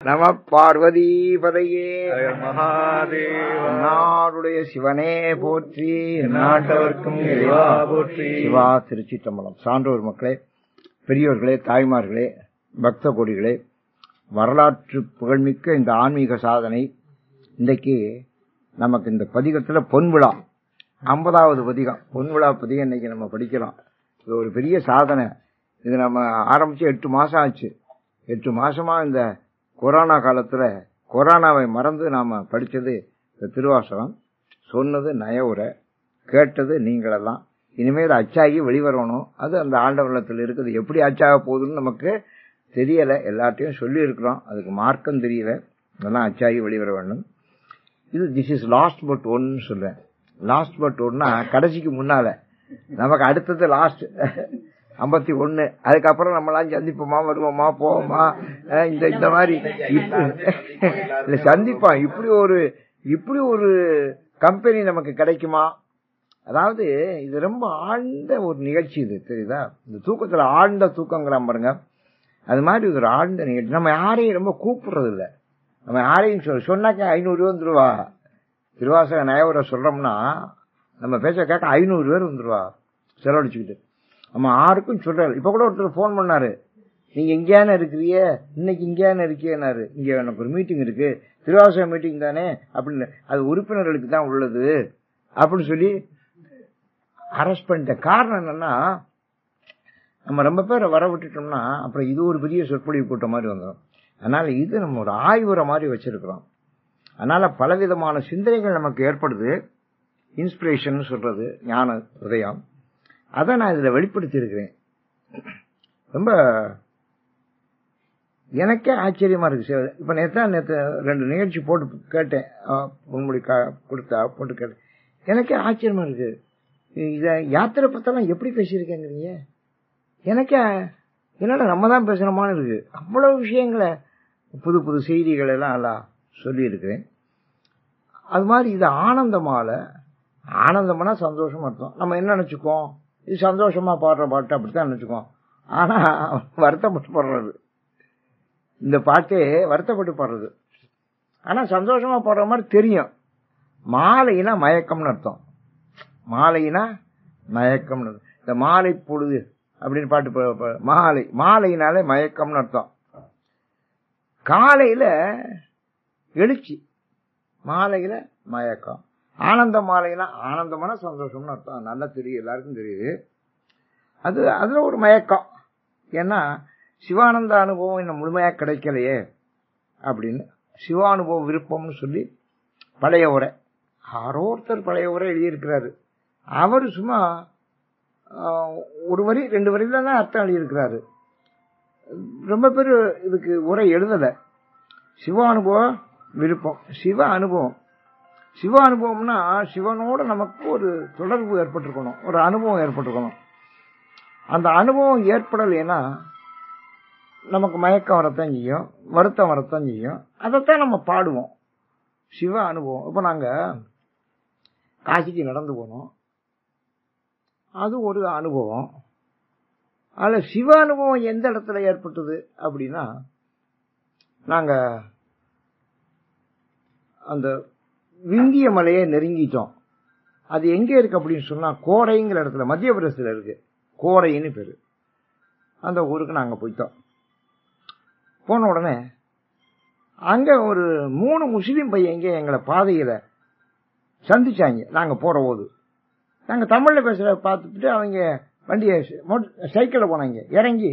நம பார்வதீபதையே மகாதேவ. நாடுடைய சிவனே போற்றி, நாட்டவர்க்கும் இறைவா போற்றி. சிவா திருச்சிற்றம்பலம். சான்றோர் மக்களே, பெரியோர்களே, தாய்மார்களே, பக்த கோடிகளே, வரலாற்று புகழ்மிக்க இந்த ஆன்மீக சாதனை இன்றைக்கு நமக்கு இந்த பதிகத்துல பொன்விழா 50வது பதிகம், பொன்விழா பதிகம் இன்னைக்கு நம்ம படிக்கலாம். இது ஒரு பெரிய சாதனை. இது நம்ம ஆரம்பிச்சு 8 மாசம் ஆச்சு. 8 மாசமா இந்த கொரோனா காலத்துல கொரோனாவை மறந்து நாம படிச்சது இந்த திருவாசகம், சொன்னது நயவுரை, கேட்டது நீங்களெல்லாம். இனிமேல் அச்சாகி வெளிவரணும். அது அந்த ஆண்டவனத்தில் இருக்குது. எப்படி அச்சாக போகுதுன்னு நமக்கு தெரியல. எல்லாத்தையும் சொல்லி இருக்கிறோம், அதுக்கு மார்க்கம் தெரியல. அதெல்லாம் அச்சாகி வெளிவர வேண்டும். இது திஸ் இஸ் லாஸ்ட் பட் ஒன்னு சொல்றேன். லாஸ்ட் பட் ஒன்னா கடைசிக்கு முன்னால, நமக்கு அடுத்தது லாஸ்ட் 51. அதுக்கப்புறம் நம்மளாம் சந்திப்போமா, வருவோமா, போவோமா, இந்த மாதிரி இல்ல சந்திப்போம். இப்படி ஒரு கம்பெனி நமக்கு கிடைக்குமா? அதாவது இது ரொம்ப ஆழ்ந்த ஒரு நிகழ்ச்சி. இது தெரியுதா? இந்த தூக்கத்துல ஆழ்ந்த தூக்கங்கிறான் பாருங்க, அது மாதிரி ஒரு ஆழ்ந்த நிகழ்ச்சி. நம்ம யாரையும் ரொம்ப கூப்பிடுறது இல்லை. நம்ம யாரையும் சொன்னாக்க 500 பேர் வந்துருவா. திருவாசக நயவரை சொல்றோம்னா நம்ம பேச கேட்க 500 பேர் வந்துருவா செலவழிச்சுக்கிட்டு. நம்ம யாருக்கும் சொல்றாரு. இப்ப கூட ஒருத்தர் போன் பண்ணாரு, நீங்க இங்கேயான இருக்கிறிய, இன்னைக்கு இங்கேயான இருக்கியனாரு. இங்க எனக்கு ஒரு மீட்டிங் இருக்கு, திருவாசக மீட்டிங் தானே அப்படின்னு. அது உறுப்பினர்களுக்கு தான் உள்ளது அப்படின்னு சொல்லி அரெஸ்ட் பண்ணிட்ட. காரணம் என்னன்னா, நம்ம ரொம்ப பேரை வர விட்டுட்டோம்னா அப்புறம் இது ஒரு பெரிய சொற்பொழிவு கூட்டம் மாதிரி வந்துடும். அதனால இது நம்ம ஒரு ஆய்வுரை மாதிரி வச்சிருக்கிறோம். அதனால பலவிதமான சிந்தனைகள் நமக்கு ஏற்படுது. இன்ஸ்பிரேஷன் சொல்றது ஞான உதயம். அதை நான் இதுல வெளிப்படுத்தி இருக்கிறேன். ரொம்ப எனக்கே ஆச்சரியமா இருக்கு. இப்ப நேற்று 2 நிகழ்ச்சி போட்டு கேட்டேன், பொன்மொழி கொடுத்தா போட்டு கேட்டேன். எனக்கே ஆச்சரியமா இருக்கு. இத யாத்திரை பத்தெல்லாம் எப்படி பேசியிருக்கேங்கிறீங்க. எனக்கே என்னடா நம்ம தான் பேசணுமான்னு இருக்கு. அவ்வளவு விஷயங்களை, புது புது செய்திகள் எல்லாம் சொல்லி இருக்கிறேன். அது மாதிரி இது ஆனந்தமால, ஆனந்தம்னா சந்தோஷம் அர்த்தம். நம்ம என்ன நினைச்சுக்கோம், இது சந்தோஷமா பாடுற பாட்டு அப்படித்தான் நினைச்சுக்கோம். ஆனா வருத்தப்பட்டு பாடுறது, இந்த பாட்டே வருத்தப்பட்டு பாடுறது. ஆனா சந்தோஷமா பாடுற மாதிரி தெரியும். மாலையினா மயக்கம்னு அர்த்தம். மாலையினா மயக்கம்னு, இந்த மாலை பொழுது அப்படின்னு பாட்டு, மாலையினாலே மயக்கம்னு அர்த்தம். காலையில எழுச்சி, மாலையில மயக்கம். ஆனந்த மாலைனா ஆனந்தமான சந்தோஷம்னு அர்த்தம். நல்லா தெரியும், எல்லாருக்கும் தெரியுது. அதுல ஒரு மயக்கம். ஏன்னா சிவானந்த அனுபவம் இன்னும் முழுமையா கிடைக்கலையே அப்படின்னு சிவானுபவ விருப்பம்னு சொல்லி பழைய உரை, யாரோ ஒருத்தர் பழைய உரை எழுதியிருக்கிறாரு. அவரு சும்மா ஒரு வரி 2 வரியில தான் அர்த்தம் எழுதியிருக்கிறாரு. ரொம்ப பேர் இதுக்கு உரை எழுதல. சிவானுபவ விருப்பம், சிவ அனுபவம். சிவ அனுபவம்னா சிவனோட நமக்கு ஒரு தொடர்பு ஏற்பட்டிருக்கணும், ஒரு அனுபவம் ஏற்பட்டிருக்கணும். அந்த அனுபவம் ஏற்படலைன்னா நமக்கு மயக்கம் வரத்தான் செய்யும், வருத்தம் வரத்தான் செய்யும். அதைத்தான் நம்ம பாடுவோம், சிவ அனுபவம். இப்ப நாங்க காசிக்கு நடந்து போனோம், அது ஒரு அனுபவம். அதுல சிவ அனுபவம் எந்த இடத்துல ஏற்பட்டது அப்படின்னா, நாங்க அந்த விந்திய மலையை நெருங்கிட்டோம். அது எங்க இருக்கு அப்படின்னு சொன்னா, கோரைங்கிற இடத்துல, மத்திய பிரதேசத்துல இருக்கு. கோரைன்னு பேரு. அந்த ஊருக்கு நாங்க போயிட்டோம். போன உடனே அங்க ஒரு 3 முஸ்லீம் பையங்க எங்களை பாதையில சந்திச்சாங்க. நாங்க போற போது நாங்க தமிழ்ல பேசுற பார்த்துட்டு அவங்க வண்டியை சைக்கிள்ல போனாங்க. இறங்கி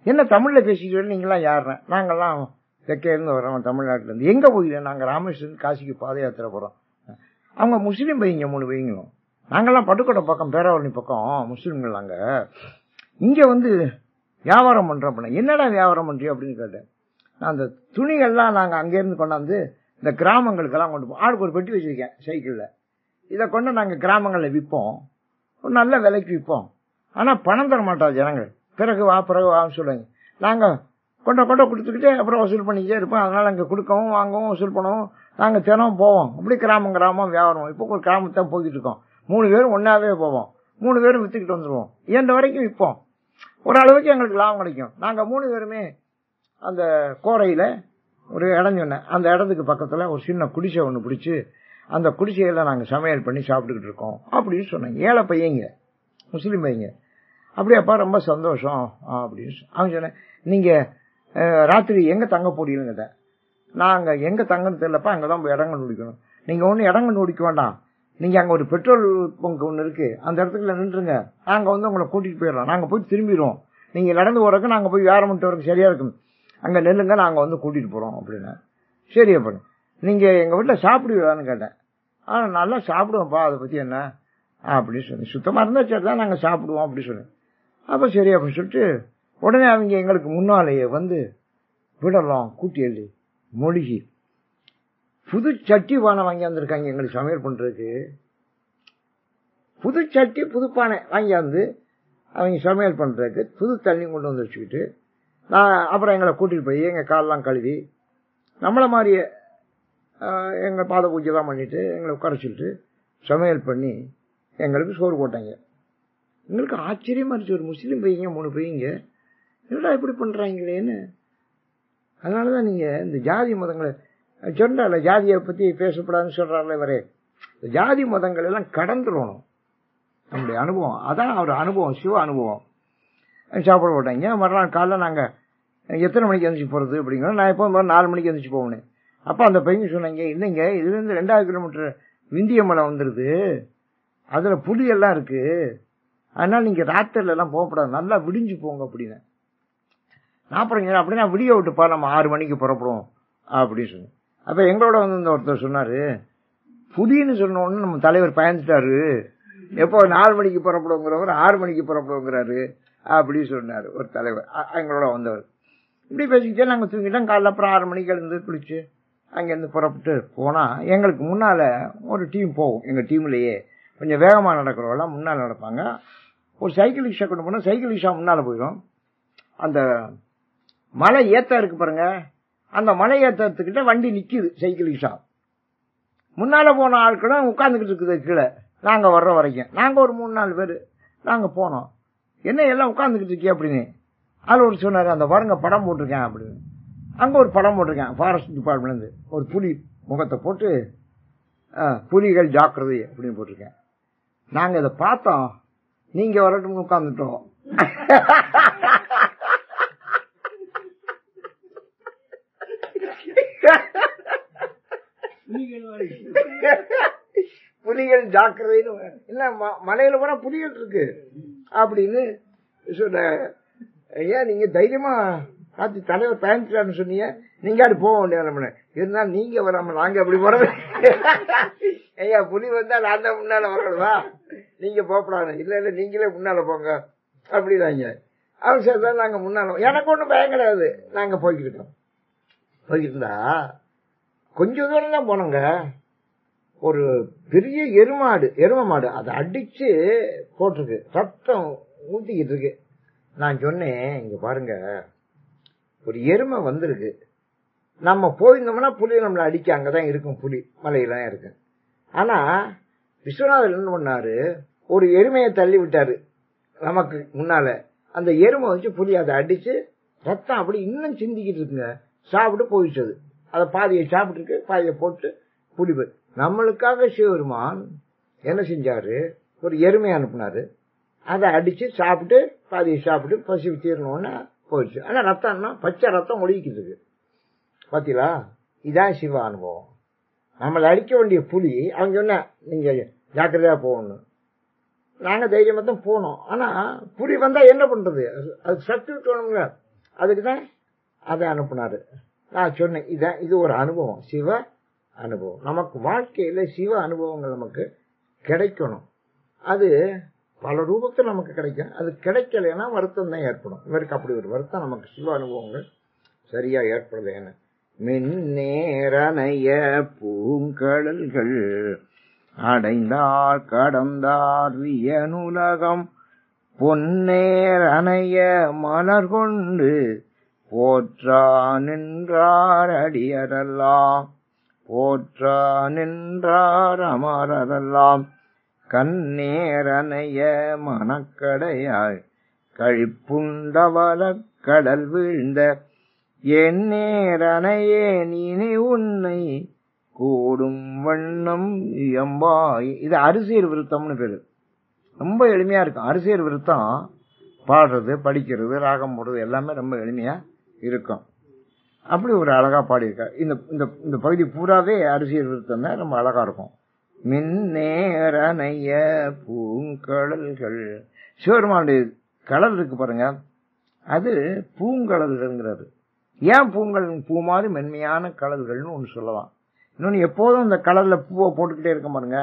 என்ன தமிழ்ல பேசிட்டு நீங்களாம் யாருன்னா, நாங்கெல்லாம் தெற்கே இருந்து வரோம், தமிழ்நாட்டுல இருந்து. எங்க போயில? நாங்க ராமேஸ்வரம் காசிக்கு பாத யாத்திரை போறோம். அவங்க முஸ்லீம் பையங்க 3 பையங்களும். நாங்கெல்லாம் பட்டுக்கோட்டை பக்கம், பேராவரணி பக்கம் முஸ்லீம்கள். நாங்க இங்க வந்து வியாபாரம் பண்றோம். என்னடா வியாபாரம் பண்றியோ அப்படின்னு கேட்டேன். நான் அந்த துணிகள்லாம் நாங்க அங்கிருந்து கொண்டாந்து இந்த கிராமங்களுக்கெல்லாம் கொண்டு போவோம். ஆளுக்கு ஒரு பெட்டி வச்சிருக்கேன் சைக்கிள்ல. இதை கொண்டு நாங்க கிராமங்கள்ல விற்போம், ஒரு நல்ல விலைக்கு விற்போம். ஆனா பணம் தர மாட்டோம் ஜனங்கள். பிறகு வான்னு சொல்லுவாங்க. நாங்க கொண்ட கொடுத்துக்கிட்டே அப்புறம் வசூல் பண்ணிக்கிட்டே இருப்போம். அதனால அங்க கொடுக்கவும் வாங்கவும் வசூல் பண்ணவும் நாங்க தினம் போவோம். அப்படி கிராமம் வியாபாரம். இப்போ ஒரு கிராமத்தான் போய்கிட்டு இருக்கோம். 3 பேரும் ஒன்னாவே போவோம், 3 பேரும் வித்துக்கிட்டு வந்துருவோம். இயன்ற வரைக்கும் விற்போம். ஒரு அளவுக்கு எங்களுக்கு லாபம் கிடைக்கும். நாங்க 3 பேருமே அந்த கோரையில ஒரு இடம் சொன்னேன். அந்த இடத்துக்கு பக்கத்துல ஒரு சின்ன குடிசை ஒண்ணு பிடிச்சு அந்த குடிசையில நாங்க சமையல் பண்ணி சாப்பிட்டுக்கிட்டு இருக்கோம் அப்படின்னு சொன்னாங்க. ஏழை பையங்க, முஸ்லீம் பையங்க. அப்படியாப்பா, ரொம்ப சந்தோஷம் அப்படின்னு அவங்க சொன்னேன். நீங்க ராத்திரி எங்க தங்க போறீங்கன்னு கேட்டேன். நாங்க எங்க தங்கன்னு தெரியலப்பா, அங்கதான் போய் இடங்கள் நோடிக்கணும். நீங்க ஒண்ணு இடங்கள் நோடிக்க வேண்டாம், நீங்க அங்க ஒரு பெட்ரோல் பங்க் ஒண்ணு இருக்கு, அந்த இடத்துக்குள்ள நின்றுங்க, நாங்க உங்களை கூட்டிட்டு போயிடலாம், நாங்க போய் திரும்பிடுவோம், நீங்க நடந்து போறதுக்கு நாங்க போய் வேற மட்டும் வரைக்கும் சரியா இருக்கும், அங்க நெல்லுங்க, நாங்க கூட்டிட்டு போறோம் அப்படின்னு. சரி அப்ப நீங்க எங்க வீட்டுல சாப்பிடுவீங்களான்னு கேட்டேன். நல்லா சாப்பிடுவோம்ப்பா, அதை பத்தி என்ன அப்படின்னு சொல்லி, சுத்தமா இருந்தா சரிதான், நாங்க சாப்பிடுவோம் அப்படின்னு சொன்னேன். அப்ப சரி அப்படின்னு சொல்லிட்டு உடனே அவங்க எங்களுக்கு முன்னாலேயே விடலாம் கூட்டி எழுதி மொழிகி புது சட்டி பானை வாங்கி வந்திருக்காங்க எங்களுக்கு சமையல் பண்றதுக்கு. புது சட்டி புது பானை வாங்கியாந்து அவங்க சமையல் பண்றதுக்கு புது தண்ணி கொண்டு வந்து வச்சுக்கிட்டு அப்புறம் எங்களை கூட்டிட்டு போய் எங்க காலெல்லாம் கழுவி நம்மள மாதிரியே எங்க பாத பூஜை தான் பண்ணிட்டு எங்களை உட்கார சொல்லிட்டு சமையல் பண்ணி எங்களுக்கு சோறு போட்டாங்க. எங்களுக்கு ஆச்சரியமா இருந்துச்சு, ஒரு முஸ்லீம் பையங்க 3 பையங்க என்னடா இப்படி பண்றாங்களேன்னு. அதனாலதான் நீங்க இந்த ஜாதி மதங்களை சொன்னால, ஜாதியை பத்தி பேசப்படாதுன்னு சொல்றாருல இவரே, ஜாதி மதங்கள் எல்லாம் கடந்துடணும். நம்முடைய அனுபவம் அதான் ஒரு அனுபவம், சிவ அனுபவம். சாப்பிட போட்டாங்க. மறுநாள் காலைல நாங்க எத்தனை மணிக்கு எந்திரிச்சு போறது அப்படிங்கிறோம். நான் எப்போ 4 மணிக்கு எந்திரிச்சு போவேன். அப்ப அந்த பையன் சொன்னாங்க, இல்லைங்க இதுல இருந்து 2000 கிலோமீட்டர் விந்திய மலை வந்துருது, அதுல புலி எல்லாம் இருக்கு, அதனால நீங்க ராத்திரில எல்லாம் போகக்கூடாது, நல்லா விடிஞ்சு போங்க அப்படின்னு. நான் அப்புறம் அப்படின்னா விடிய விட்டுப்பா, நம்ம 6 மணிக்கு புறப்படுவோம் அப்படின்னு சொன்னேன். அப்ப எங்களோட இந்த ஒருத்தர் சொன்னாரு, புலின்னு சொன்ன உடனே நம்ம தலைவர் பயந்துட்டாரு, எப்போ 4 மணிக்கு புறப்படுங்கிறவர் 6 மணிக்கு புறப்படுங்கிறாரு அப்படின்னு சொன்னாரு ஒரு தலைவர் எங்களோட வந்தவர். இப்படி பேசிக்கிட்டே நாங்க தூங்கிட்டோம். காலைல அப்புறம் 6 மணிக்கு எழுந்து குளிச்சு அங்கிருந்து புறப்பட்டு போனா எங்களுக்கு முன்னால ஒரு டீம் போகும். எங்க டீம்லயே கொஞ்சம் வேகமா நடக்கிறவெல்லாம் முன்னால நடப்பாங்க. ஒரு சைக்கிள் ரிக்ஷா கொண்டு போனா சைக்கிள் ரிக்ஷா முன்னால போயிடும். அந்த மலை ஏத்தம் இருக்கு பாருங்க, அந்த மலை ஏத்தத்துக்கிட்ட வண்டி நிக்குது சைக்கிள் ரிக்ஷா. முன்னால போன ஆட்களும் உட்கார்ந்துகிட்டு இருக்குது கீழே. நாங்க வர்ற வரைக்கும் நாங்க ஒரு 3-4 பேரு நாங்க போனோம். என்ன எல்லாம் உட்கார்ந்துகிட்டு இருக்கே அப்படின்னு. அதுல ஒரு சொன்னாரு, அந்த பாருங்க படம் போட்டிருக்கேன் அப்படின்னு. அங்க ஒரு படம் போட்டிருக்கேன் ஃபாரஸ்ட் டிபார்ட்மெண்ட்ல இருந்து, ஒரு புலி முகத்தை போட்டு புலிகள் ஜாக்கிரதை அப்படின்னு போட்டிருக்கேன். நாங்க இதை பார்த்தோம், நீங்க வரட்டும் உட்கார்ந்துட்டோம். புலிகள் ஜாக்கிரதைன்னு இல்ல, மலையில போனா புலிகள் இருக்கு அப்படின்னு சொன்ன. ஏன் நீங்க தைரியமா பார்த்து தலைவர் பயந்துட்டான்னு சொன்னீங்க, நீங்க அப்படி போக வேண்டிய இருந்தாலும் நீங்க வராம நாங்க அப்படி போறது. ஐயா புலி வந்தா நான் தான் முன்னால வரணுமா, நீங்க போகப்படாது, இல்ல இல்ல நீங்களே முன்னால போங்க அப்படிதாங்க. அவசரம் நாங்க முன்னால, எனக்கு ஒண்ணும் பயம் கிடையாது, நாங்க போய்கிட்டோம். போய்கிட்டு கொஞ்சம் தூரம் தான் போனோங்க. ஒரு பெரிய எரும மாடு அதை அடிச்சு போட்டிருக்கு, ரத்தம் ஊத்திக்கிட்டு இருக்கு. நான் சொன்னேன், இங்க பாருங்க ஒரு எருமை வந்திருக்கு, நம்ம போயிருந்தோம்னா புலி நம்மளை அடிக்க அங்கதான் இருக்கும், புலி மலையில தான் இருக்கு. ஆனா விஸ்வநாதர் என்ன பண்ணாரு, ஒரு எருமையை தள்ளி விட்டாரு நமக்கு முன்னால. அந்த எருமை வச்சு புலி அதை அடிச்சு ரத்தம் அப்படி இன்னும் சிந்திக்கிட்டு இருக்குங்க. சாப்பிட்டு போயிடுச்சு. அதை பாதியை சாப்பிட்டு இருக்கு, பாதியை போட்டு புலி. நம்மளுக்காக சிவபெருமான் என்ன செஞ்சாரு, ஒரு எருமையை அனுப்புனாரு, அதை அடிச்சு சாப்பிட்டு பாதியை சாப்பிட்டு பசி தீரணும்னு போயிடுச்சு. ஆனா ரத்தம்னா பச்சை ரத்தம் ஒழுகிக்கிட்டு இருக்கு. பாத்தீங்களா, இதான் சிவ அனுபவம். நம்மளை அடிக்க வேண்டிய புலி அவங்க சொன்ன நீங்க ஜாக்கிரதையா போகணும், நாங்க தைரியமா தான் போனோம். ஆனா புலி வந்தா என்ன பண்றது, அது சத்து விட்டுணுங்க, அதுக்குதான் அதை அனுப்புனாரு. நான் சொன்னேன், இது ஒரு அனுபவம், சிவ அனுபவம். நமக்கு வாழ்க்கையில சிவ அனுபவங்கள் நமக்கு கிடைக்கணும். அது பல ரூபத்தில் நமக்கு கிடைக்கும். அது கிடைக்கலன்னா வருத்தம் தான் ஏற்படும். இவருக்கு அப்படி ஒரு வருத்தம் நமக்கு சிவ அனுபவங்கள் சரியா ஏற்படல. மின்னேரணைய பூங்கடல்கள் அடைந்தார் கடந்தார் வியனுலகம் பொன்னேர் அணைய மலர் கொண்டு போற்றா நின்றார் அடியரெல்லாம், போற்றா நின்றார் அமரரெல்லாம், கண்ணேரணைய மணக்கடையாய் கழிப்புண்டவல கடல் வீழ்ந்த என் நேரனையே நீனே உன்னை கூடும் வண்ணம் எம்பாய். இது அரிசியர் விருத்தம்னு பேரு. ரொம்ப எளிமையா இருக்கும். அரிசியர் விருத்தம் பாடுறது, படிக்கிறது, ராகம் போடுறது எல்லாமே ரொம்ப எளிமையா இருக்கும். அப்படி ஒரு அழகா பாடியிருக்கார். இந்த பகுதி பூராவே அரிசியர் விருத்தம் தான், ரொம்ப அழகா இருக்கும். மின்னேரனைய பூங்கடல்கள். சிவபெருமானுடைய கடல் இருக்கு பாருங்க, அது பூங்கடல்கள்ங்கிறது. ஏன் பூங்கடல்? பூ மாதிரி மென்மையான கடல்கள்னு ஒன்று சொல்லலாம். இன்னொன்னு, எப்போதும் இந்த கடல்ல பூவை போட்டுக்கிட்டே இருக்க பாருங்க,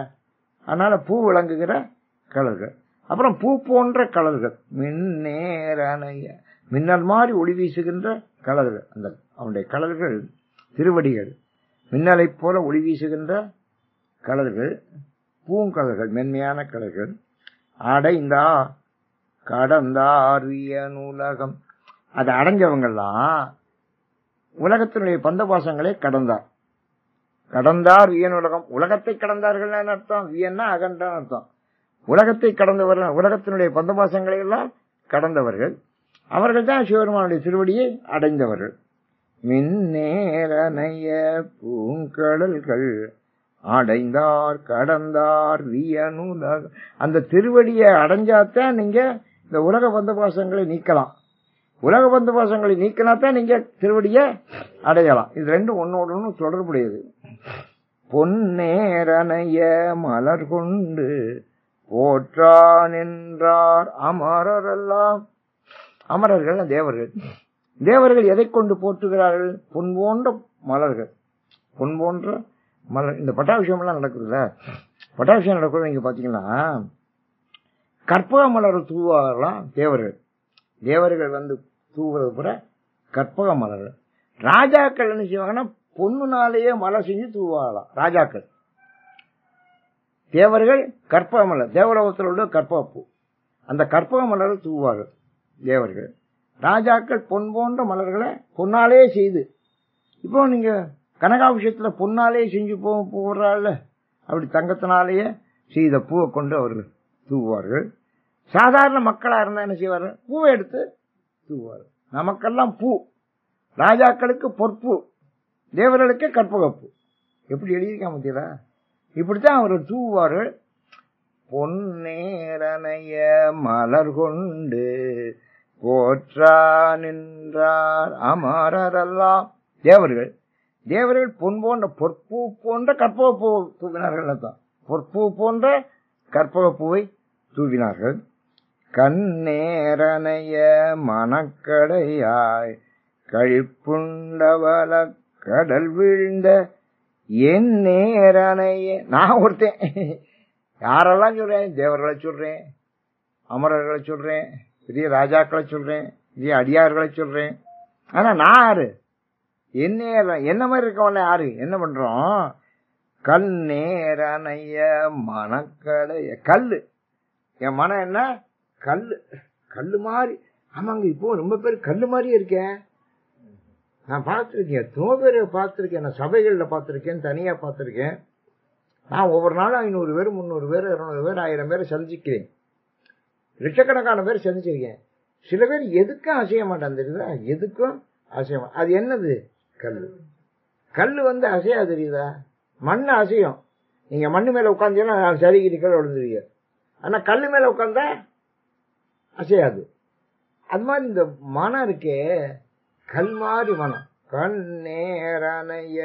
அதனால பூ விளங்குகிற கடல்கள். அப்புறம் பூ போன்ற கடல்கள். மின்னேரனைய, மின்னல் மாதிரி ஒளி வீசுகின்ற கடல்கள். அந்த அவனுடைய கடல்கள் திருவடிகள். மின்னலை போல ஒளி வீசுகின்ற கடல்கள், பூங்கடல்கள், மென்மையான கடல்கள். அடைந்தா கடந்தார் உலகம். அதை அடைஞ்சவங்கெல்லாம் உலகத்தினுடைய பந்தபாசங்களை கடந்தார். கடந்தார் உலகம். உலகத்தை கடந்தார்கள் அர்த்தம். வியன்னா அகன்றான் அர்த்தம். உலகத்தை கடந்தவர்கள், உலகத்தினுடைய பந்தபாசங்களை எல்லாம் கடந்தவர்கள். அவர்கள் தான் சிவபெருமானுடைய திருவடியை அடைந்தவர்கள். மின்னேரனைய பூங்கடல்கள் அடைந்தார் கடந்தார் வியனுலகம். அந்த திருவடியை அடைஞ்சாத்தான் நீங்க இந்த உலக பந்தபாசங்களை நீக்கலாம். உலக பந்தபாசங்களை நீக்கினாத்தான் நீங்க திருவடியை அடையலாம். இது ரெண்டும் ஒன்னோடு ஒன்று தொடர்புடையது. பொன்னேரனைய மலர் கொண்டு போற்றான் என்றார் அமரரெல்லாம். அமரர்கள் தேவர்கள். தேவர்கள் எதை கொண்டு போற்றுகிறார்கள்? பொன் போன்ற மலர்கள், பொன் போன்ற மலர். இந்த பட்டாபிஷேகம் எல்லாம் நடக்குதுல்ல, பட்டாபிஷேகம் நடக்குது. நீங்க பாத்தீங்கன்னா கற்பக மலர் தூவாகலாம் தேவர்கள். தேவர்கள் வந்து தூவுறது கூட கற்பக மலர்கள். ராஜாக்கள் என்ன செய்வாங்கன்னா பொண்ணுனாலேயே மலர் செஞ்சு தூவாகலாம் ராஜாக்கள். தேவர்கள் கற்பக மலர், தேவலோகத்தில் உள்ள கற்பக பூ, அந்த கற்பக மலரை தூவார்கள் தேவர்கள். ராஜாக்கள் பொன் போன்ற மலர்களை பொன்னாலே செய்து, இப்போ நீங்க கனகாபிஷேகத்துல பொன்னாலே செஞ்சு போடுறாள், அப்படி தங்கத்தினாலேயே செய்த பூவை கொண்டு அவர்கள் தூவார்கள். சாதாரண மக்களா இருந்தா என்ன செய்வார்கள்? பூவை எடுத்து தூவார்கள். நமக்கெல்லாம் பூ, ராஜாக்களுக்கு பொற்பூ, தேவர்களுக்கு கற்பகப்பூ. எப்படி எழுதியிருக்காம தெரியல, இப்படித்தான் அவர்கள் தூவார்கள். பொன்னேரனைய மலர் கொண்டு போற்றா நின்றார் அமரரெல்லாம். தேவர்கள், தேவர்கள் பொன் போன்ற பொற்பூ போன்ற கற்பகப்பூ தூவினார்கள் தான். பொற்பூ போன்ற கற்பகப்பூவை தூவினார்கள். கண்ணேரனைய மனக்கடையாய் கழிப்புண்டவல கடல் வீழ்ந்த என் நேரனைய. நான் ஒருத்தன், யாரெல்லாம் சொல்றேன்? தேவர்களை சொல்றேன், அமரர்களை சொல்றேன், பெரிய ராஜாக்களை சொல்றேன், பெரிய அடியார்களை சொல்றேன். ஆனா நான் யாரு? என்ன மாதிரி இருக்கவன்ல யாரு? என்ன பண்றோம்? கண்ணேரனைய மனக்கடைய. கல்லு, என் மனம் என்ன? கல்லு, கல்லு மாதிரி. ஆமாங்க, இப்போ ரொம்ப பேர் கல்லு மாதிரியே இருக்கேன். நான் பார்த்திருக்கேன், எத்தனை பேர் பார்த்திருக்கேன். நான் சபைகள்ல பார்த்திருக்கேன், தனியா பார்த்திருக்கேன். நான் ஒவ்வொரு நாளும் 500 பேர், 300 பேர், 200 பேர், 1000 பேரை சந்திக்கிறேன். லட்சக்கணக்கான பேர் சந்திச்சிருக்கேன். சில பேர் எதுக்கும் அசைய மாட்டான், தெரியுதா? எதுக்கும் அசைய. அது என்னது? கல்லு. கல்லு வந்து அசையா, தெரியுதா? மண்ணு அசையும். நீங்க மண்ணு மேல உட்காந்தீங்கன்னா சரிகிரிகள் விழுந்துருவீங்க. ஆனா கல்லு மேல உட்காந்தா அசையாது. அது மாதிரி இந்த மனம் இருக்கே, கல் மாதிரி மனம். கண்ணேரனைய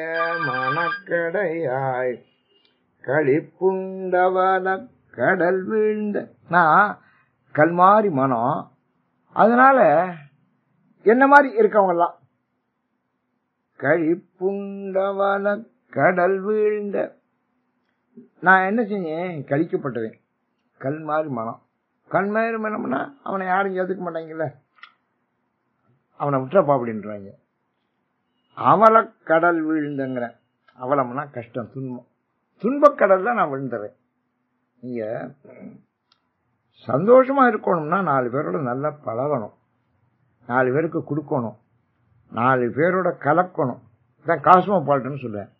மனக்கடையாய் களிப்புண்டவன கடல் வீழ்ந்த. நான் கல் மாதிரி மனம். அதனால என்ன மாதிரி இருக்கவங்கலாம் கழிப்புண்டவன கடல் வீழ்ந்த. நான் என்ன செஞ்சேன்? கழிக்கப்பட்டவேன். கல் மாதிரி மனம். கல் மாதிரி மனம்னா அவனை யாரும் ஏத்துக்க மாட்டாங்கல்ல, அவனை விட்டுறப்பா அப்படின்றாங்க. அவல கடல் வீழ்ந்தங்கிற. அவலம்னா கஷ்டம், துன்பம். துன்பக்கடல் தான் நான் விழுந்துறேன். நீங்க சந்தோஷமா இருக்கணும்னா 4 பேரோட நல்லா பழகணும், 4 பேருக்கு கொடுக்கணும், 4 பேரோட கலக்கணும். இதான் காஸ்மோபாலிட்டன் சொல்றேன்.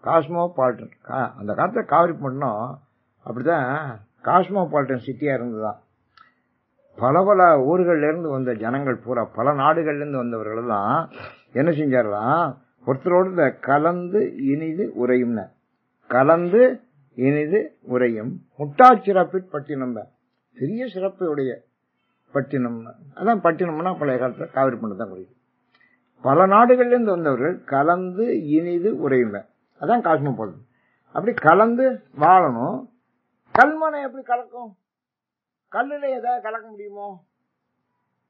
காஸ்மோபாலிட்டன். அந்த காலத்துல காவிரிப்பட்டினம் அப்படிதான் காஸ்மோபாலிட்டன் சிட்டியா இருந்துதான். பல பல ஊர்கள்ல இருந்து வந்த ஜனங்கள் பூரா, பல நாடுகள்ல இருந்து வந்தவர்கள் எல்லாம் என்ன செஞ்சாரலாம், ஒருத்தரோடு கலந்து இனிது உரையும், கலந்து இனிது உரையும் முட்டாச்சிறப்பிற் பட்டினம், பெரிய சிறப்புடைய பட்டினம். அதான் பட்டினம்னா பழைய காலத்துல காவிரி பண்ண தான் குறிக்கும். பல நாடுகள்ல இருந்து வந்தவர்கள் கலந்து இனிது உரையும், அதான் காஸ்மோபாலிட்டன். அப்படி கலந்து வாழணும். கல்மனை எப்படி கலக்கும்? கல்லுல ஏதாவது கலக்க முடியுமோ?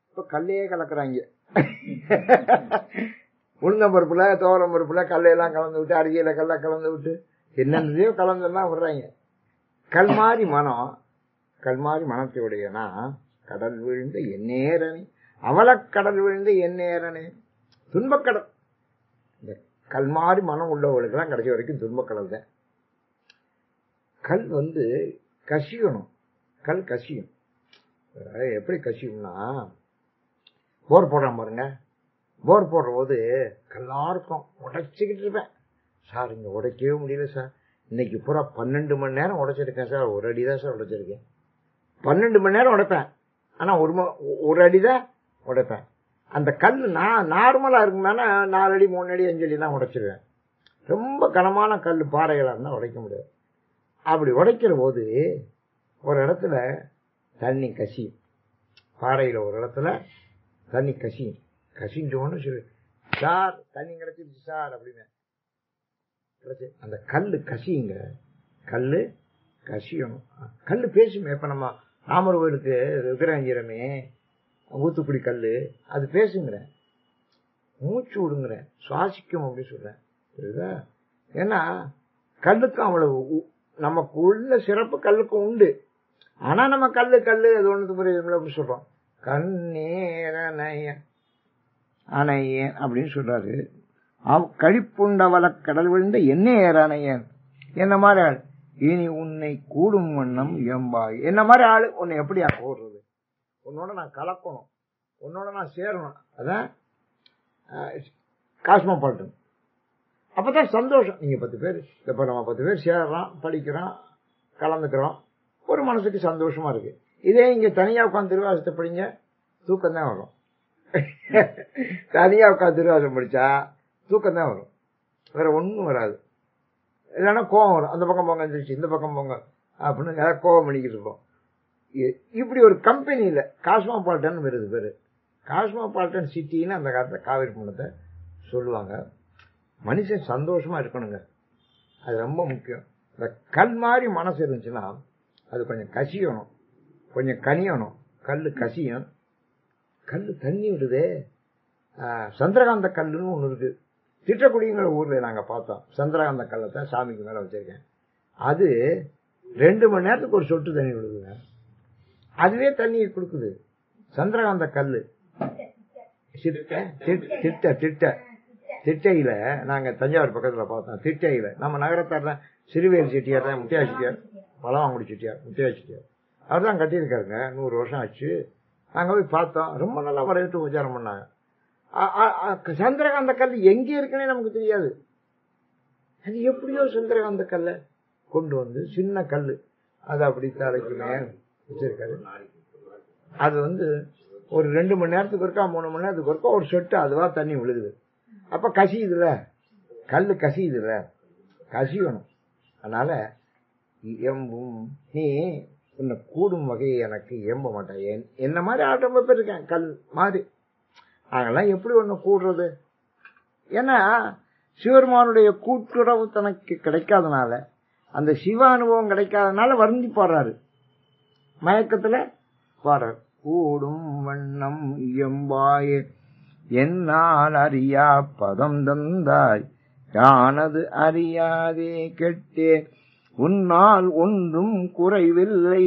இப்ப கல்லையே கலக்குறாங்க. உளுந்தம்பருப்புல, தோரம் பருப்புல கல்லையெல்லாம் கலந்து விட்டு, அரிசியில கல்ல கலந்து விட்டு, என்னென்னதையோ கலந்துலாம் விடுறாங்க. கல்மாரி மனம், கல்மாரி மனத்தையுடையனா கடல் விழுந்த எந்நேரனே, அவலக்கடல் விழுந்த எந்நேரனே, துன்பக்கடல். இந்த கல்மாரி மனம் உள்ளவர்களுக்கு எல்லாம் கடைசி வரைக்கும் துன்பக்கடல் தான். கல் கசியணும். கல் கசியும். எப்படி கசியும்னா, போர் போடுறான் பாருங்க. போர் போடுற போது கல்லா இருக்கும், உடைச்சுக்கிட்டு இருப்பேன். சார் இங்க உடைக்கவே முடியல சார், இன்னைக்கு பூரா 12 மணி நேரம் உடைச்சிருக்கேன் சார், ஒரு அடிதான் சார் உடைச்சிருக்கேன். 12 மணி நேரம் உடைப்பேன், ஆனா ஒரு அடிதான் உடைப்பேன். அந்த கல் நார்மலா இருக்குன்னா 4 அடி 3 அடி 5 அடி தான் உடைச்சிருவேன். ரொம்ப கனமான கல் பாறைகளா இருந்தா உடைக்க முடியாது. அப்படி உடைக்கிற போது ஒரு இடத்துல தண்ணி கசியும். பாறையில ஒரு இடத்துல தண்ணி கசியும். கசிஞ்சோன்னு சொல்லு, சார் தண்ணி கிடைச்சிருச்சு சார் அப்படின்னு. அந்த கல்லு கசியுங்க, கல்லு கசியணும். கல்லு பேசுமே. இப்ப நம்ம ராமர் கோயிலுக்கு விக்கிரகஞ்சிரமே ஊத்துக்குடி கல்லு, அது பேசுங்கிறேன், மூச்சு விடுங்கிறேன், சுவாசிக்கும் அப்படின்னு சொல்றேன். ஏன்னா கல்லுக்கும் அவ்வளவு நமக்கு உள்ள சிறப்பு கல்லுக்கும் உண்டு. ஆனா நம்ம கல்லு அது ஒண்ணு புரியுது அப்படின்னு சொல்றோம். கண்ணேரணைய அணையன் அப்படின்னு சொல்றாரு. கழிப்புண்டவள கடல் விழுந்த என்ன ஏறணையன், என்ன மாதிரி ஆள் இனி உன்னை கூடும் வண்ணம் எம்பாய். என்ன மாதிரி ஆளு உன்னை எப்படி போடுறது, உன்னோட நான் கலக்கணும், உன்னோட நான் சேரணும். அதான் காஸ்மோபாலிட்டன். அப்பதான் சந்தோஷம். நீங்க 10 பேர், இப்ப நம்ம 10 பேர் சேர்றோம், படிக்கிறோம், கலந்துக்கிறோம், ஒரு மனசுக்கு சந்தோஷமா இருக்கு. இதே இங்க தனியா உட்காந்து திருவாசத்தை படிங்க, தூக்கம் தான் வரும். தனியா உட்காந்து திருவாசம் படிச்சா தூக்கம் தான் வரும், வேற ஒண்ணும் வராது. இல்லைன்னா கோவம் வரும். அந்த பக்கம் போங்க, இந்த பக்கம் போங்க அப்படின்னு ஏதாவது கோவம் பண்ணிக்கிட்டு இருப்போம். இப்படி ஒரு கம்பெனியில காஸ்மோபாலிட்டன் வருது பேரு. காஸ்மோபாலிட்டன் சிட்டின்னு அந்த காலத்துல காவிரி பணத்தை சொல்லுவாங்க. மனுஷன் சந்தோஷமா இருக்கணுங்க, அது ரொம்ப முக்கியம். இந்த கல் மாதிரி மனசு இருந்துச்சுன்னா அது கொஞ்சம் கசியணும், கொஞ்சம் கனியணும். கல்லு கசியும், கல்லு தண்ணி விடுதே. சந்திரகாந்த கல்லுன்னு ஒண்ணு இருக்கு, திட்டக்குடிங்கிற ஊர்ல நாங்க பார்த்தோம். சந்திரகாந்த கல்லத்தான் சாமிக்கு மேல வச்சிருக்கேன். அது 2 மணி நேரத்துக்கு ஒரு சொட்டு தண்ணி விடுதுங்க, அதுவே தண்ணியை கொடுக்குது. சந்திரகாந்த கல்லு திட்டையில நாங்க தஞ்சாவூர் பக்கத்துல பார்த்தோம். திட்டையில நம்ம நகரத்தார் தான், சிறுவேல் செட்டியார் தான், முத்தியா செட்டியார், பழவாங்குடி செட்டியார், முத்தியா செட்டியார், அவர் தான் கட்டியிருக்காருங்க. 100 வருஷம் ஆச்சு. நாங்க போய் பார்த்தோம், ரொம்ப நல்லா வரவேற்று உபச்சாரம் பண்ணாங்க. சந்திரகாந்த கல் எங்க இருக்குன்னே நமக்கு தெரியாது. அது எப்படியோ சந்திரகாந்த கல்ல கொண்டு வந்து, சின்ன கல்லு அது அப்படி தலைக்கு மேல வச்சிருக்காரு. அது ஒரு 2 மணி நேரத்துக்கு இருக்கா, 3 மணி நேரத்துக்கு இருக்கா ஒரு சொட்டு அதுவா தண்ணி விழுகுது. அப்ப கசியுதுல, கல்லு கசியுதுல, கசியணும். அதனால எம்பும் நீ உன்னை கூடும் வகையை எனக்கு எம்ப மாட்டேன். என்ன மாதிரி ஆட்டம் பேர் இருக்கேன், கல் மாதிரி. நாங்கெல்லாம் எப்படி ஒண்ணு கூடுறது? ஏன்னா சிவருமானுடைய கூட்டுறவு தனக்கு கிடைக்காதனால, அந்த சிவ அனுபவம் கிடைக்காதனால வருந்தி பாடுறாரு, மயக்கத்துல பாடுறாரு. கூடும் வண்ணம் எம்பாயே என்னால் அறியா பதம் தந்தாய், யானது அறியாதே கெட்டேன் உன்னால் ஒன்றும் குறைவில்லை,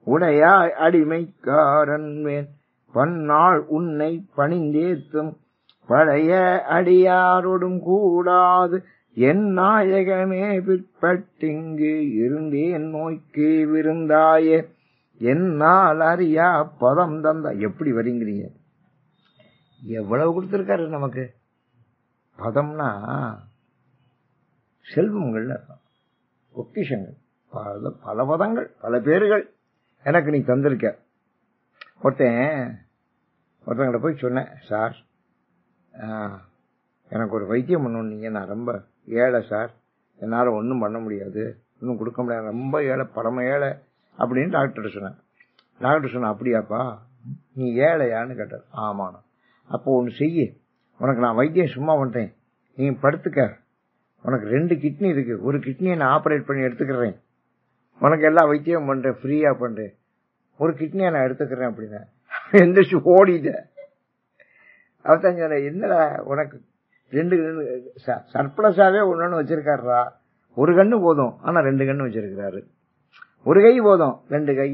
உடையாய் அடிமைக்காரன் வேன் பன்னாள் உன்னை பணிந்தேத்தும் பழைய அடியாரோடும் கூடாது, என் நாயகமே பிற்பட்டிங்கு இருந்தேன் நோய்க்கு விருந்தாயே, என்னால் அறியா பதம் தந்தா. எப்படி வரீங்கிறீங்க? எவ்வளவு கொடுத்திருக்காரு நமக்கு. பதம்னா செல்வங்கள், பொக்கிஷங்கள், பல பதங்கள், பல பேர்கள் எனக்கு நீ தந்திருக்க. ஒருத்தங்கிட்ட போய் சொன்னேன், சார் எனக்கு ஒரு வைத்தியம் பண்ணணும், நான் ரொம்ப ஏழை சார், என்னால் ஒன்றும் பண்ண முடியாது, ஒன்றும் கொடுக்க முடியாது, ரொம்ப ஏழை, பரம ஏழை அப்படின்னு டாக்டர் சொன்னேன். டாக்டர் சொன்ன, அப்படியாப்பா நீ ஏழையான்னு கேட்டார். ஆமாண்ணா. அப்போ ஒன்று செய்ய, உனக்கு நான் வைத்தியம் சும்மா பண்ணுறேன், நீ படுத்துக்க, உனக்கு 2 கிட்னி இருக்கு, ஒரு கிட்னியை நான் ஆப்ரேட் பண்ணி எடுத்துக்கிறேன், உனக்கு எல்லா வைத்தியம் பண்றேன், ஃப்ரீயா பண்றேன், ஒரு கிட்னியை நான் எடுத்துக்கிறேன் அப்படின்னா எந்திரிச்சு ஓடிட்ட. அவதான் சொன்ன, என்னடா உனக்கு 2 சர்ப்ளஸாவே ஒன்னு வச்சிருக்காருடா, ஒரு கண்ணு போதும் ஆனா 2 கண்ணு வச்சிருக்கிறாரு, ஒரு கை போதும் 2 கை,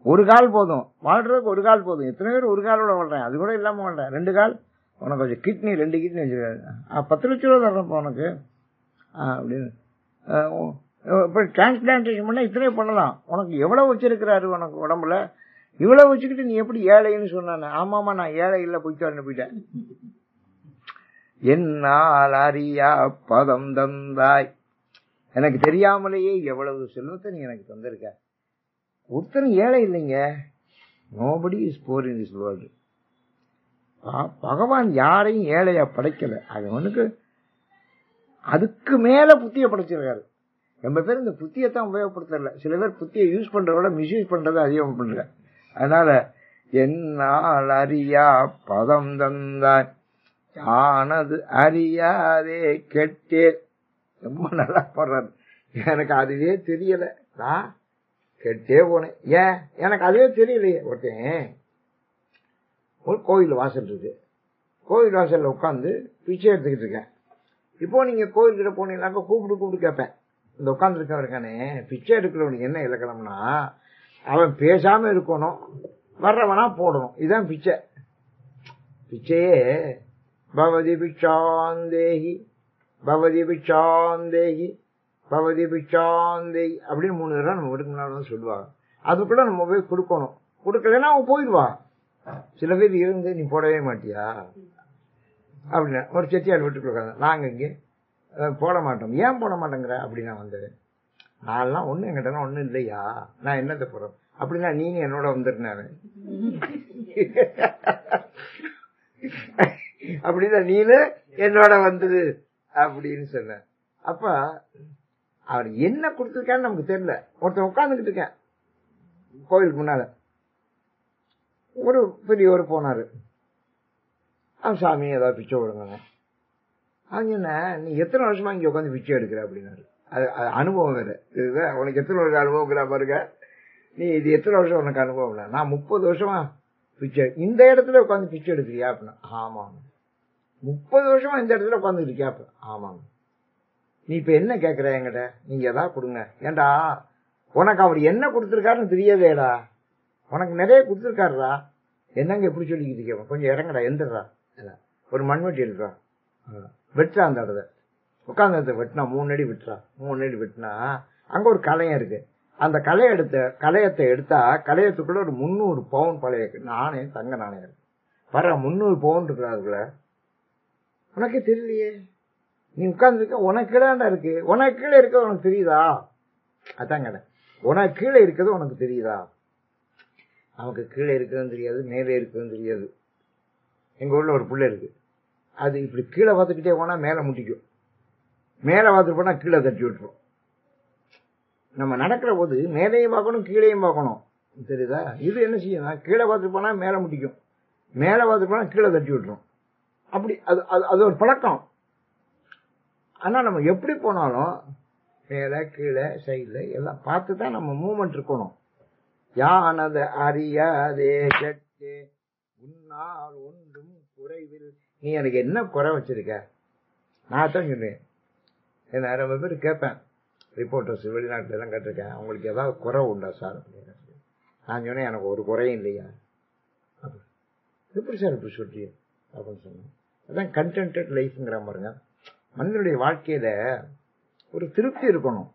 ஒரு கால் போதும் வாழ்றதுக்கு, ஒரு கால் போதும், எத்தனை பேர் ஒரு காலோட வாழ்றேன், அது கூட இல்லாம வாழ்றேன், 2 கால் உனக்கு வச்சு கிட்னி 2 கிட்னி வச்சிருக்காரு, 10 லட்சம் ரூபா தர்றப்ப உனக்கு அப்படின்னு. இப்ப டிரான்ஸ்பிளான்டேஷன் பண்ணா இத்தனை பண்ணலாம், உனக்கு எவ்வளவு வச்சிருக்கிறாரு உனக்கு உடம்புல, இவ்வளவு வச்சுக்கிட்டு நீ எப்படி ஏழைன்னு சொன்ன. ஆமாமா நான் ஏழை இல்ல, போயிட்டேன். என்னால் அறியா பதம் தந்தாய், எனக்கு தெரியாமலேயே எவ்வளவு செல்வத்தை நீ எனக்கு தந்திருக்க. ஒருத்தரும் ஏழை இல்லைங்க, nobody is poor in this world. பகவான் யாரையும் ஏழையா படைக்கல, அவனுக்கு அதுக்கு மேல புத்திய படைச்சிருக்காரு. ரொம்ப பேர் இந்த புத்தியத்தான் உபயோகப்படுத்தல, சில பேர் புத்தியை யூஸ் பண்றத விட மிஸ்யூஸ் பண்றதை அதிகம் பண்ற. அதனால என்னால் அறியா பதம் தந்தாய், ஆனது அறியாதே கெட்டே. ரொம்ப நல்லா போடுறாரு. எனக்கு அதுவே தெரியல, நான் கெட்டே போனேன். ஏன் எனக்கு அதுவே தெரியலையே. ஒருத்தன் ஒரு கோயில் வாசல் இருக்கு, கோயில் வாசல்ல உட்காந்து பிச்சை எடுத்துக்கிட்டு இருக்கேன். இப்போ நீங்க கோயில்கிட்ட போனீங்கன்னாக்க கூப்பிட்டு கேட்பேன், இந்த உட்கார்ந்து இருக்கவன் இருக்கானே பிச்சை எடுக்கிறவனுக்கு என்ன இலக்கணம்னா, அவன் பேசாம இருக்கணும், வர்றவனா போடணும், இதுதான் பிச்சை. பிச்சையே பவதி பிச்சாந்தேகி பவதி பிச்சாந்தேகி பவதி பிச்சாந்தேகி அப்படின்னு 3 தடவை நம்ம எடுக்கணும்னு சொல்லுவாங்க. அதுக்குள்ள நம்ம போய் கொடுக்கணும், கொடுக்கலன்னா அவன் போயிடுவா. சில பேர் இருந்து நீ போடவே மாட்டியா அப்படின்னா, ஒரு செட்டியார் வீட்டுக்கு உட்காந்து, நாங்க இங்கே போட மாட்டோம், ஏன் போட மாட்டேங்கிற அப்படின்னா வந்தது, நான்லாம் ஒண்ணு என்கிட்ட ஒண்ணும் இல்லையா, நான் என்னத்தை போறோம் அப்படின்னா, நீங்க என்னோட வந்துருந்தாரு அப்படின்னா நீனு என்னோட வந்தது அப்படின்னு சொன்ன. அப்ப அவர் என்ன கொடுத்திருக்கான்னு நமக்கு தெரியல. ஒருத்தன் உட்கார்ந்துகிட்டு இருக்கேன் கோயிலுக்கு முன்னால, ஒரு பெரியவர் போனாரு, அவன் சாமி ஏதாவது பிச்சை விடுங்க. அவங்க என்ன, நீ எத்தனை வருஷமா இங்க உட்காந்து பிச்சை எடுக்கிற அப்படின்னாரு. அது அனுபவம் வேற, இதுதான் உனக்கு எத்தனை வருஷம் அனுபவம் பாருங்க, நீ இது எத்தனை வருஷம் உனக்கு அனுபவம் இல்லை. நான் 30 வருஷமா பிச்சை, இந்த இடத்துல உட்காந்து பிச்சை எடுக்கிறியா அப்படின்னா, ஆமாங்க. 30 வருஷமா இந்த இடத்துல உட்காந்து இருக்கியா? ஆமாங்க. நீ இப்ப என்ன கேக்குற என்கிட்ட, நீங்க ஏதாவது கொடுங்க. ஏண்டா உனக்கு அவர் என்ன கொடுத்திருக்காருன்னு தெரியாதேடா, உனக்கு நிறைய கொடுத்திருக்காருடா, என்னங்க எப்படி சொல்லிக்கிட்டு இருக்கேன், கொஞ்சம் இறங்கடா, எந்திரா, ஒரு மண்வெட்டி எடுக்கிறா, வெட்டுறா, அந்த இடத்த உட்காந்து வெட்டினா 3 அடி வெட்டுறா, 3 அடி வெட்டினா அங்க ஒரு கலையம் இருக்கு, அந்த கலையத்தை எடுத்தா கலையத்துக்குள்ள ஒரு 300 பவுன் பழைய நாணயம், தங்க நாணயம் இருக்கு. வர 300 பவுன் இருக்கு அதுக்குள்ள. உனக்கே தெரியலையே, நீ உட்கார்ந்து இருக்க, உனக்கு கீழே இருக்கு, உனக்கு கீழே இருக்கிறது உனக்கு தெரியுதா? அதான் கடை, உனக்கு கீழே இருக்கிறது உனக்கு தெரியுதா? நமக்கு கீழே இருக்கிறதும் தெரியாது, மேலே இருக்கிறதும் தெரியாது. எங்க ஊர்ல ஒரு பிள்ளை இருக்கு, அது இப்படி கீழே பார்த்துக்கிட்டே போனா மேல முட்டிக்கும், மேல பார்த்துட்டு போனா கீழே தட்டி விட்டுரும். நம்ம நடக்கிற போது மேலையும் பார்க்கணும் கீழையும் பார்க்கணும், தெரியுதா? இது என்ன செய்யணும், கீழே பார்த்துட்டு போனா மேல முட்டிக்கும், மேல பார்த்துட்டு போனா கீழே தட்டி விட்டுரும். அப்படி அது ஒரு பழக்கம். ஆனா நம்ம எப்படி போனாலும் மேல கீழே சைட்ல எல்லாம் பார்த்துதான் நம்ம மூவ்மெண்ட் இருக்கணும். யானது அறியாதே கெட்டே உன்னால் ஒன்றும் குறைவில். நீ எனக்கு என்ன குறை வச்சிருக்க? நான் தான் சொன்னேன், என்ன ரொம்ப பேர் கேட்பேன், ரிப்போர்ட்டர்ஸ் வெளிநாட்டுல எல்லாம் கேட்டிருக்கேன், உங்களுக்கு ஏதாவது குறை உண்டா சார் அப்படின்னு. நான் சொன்னேன், எனக்கு ஒரு குறையும் இல்லையா. எப்படி சார் இப்படி சொல்றீங்க அப்படின்னு சொன்னேன். அதான் கண்டென்டட் லைஃப்ங்கிற பாருங்க. மனிதனுடைய வாழ்க்கையில ஒரு திருப்தி இருக்கணும்.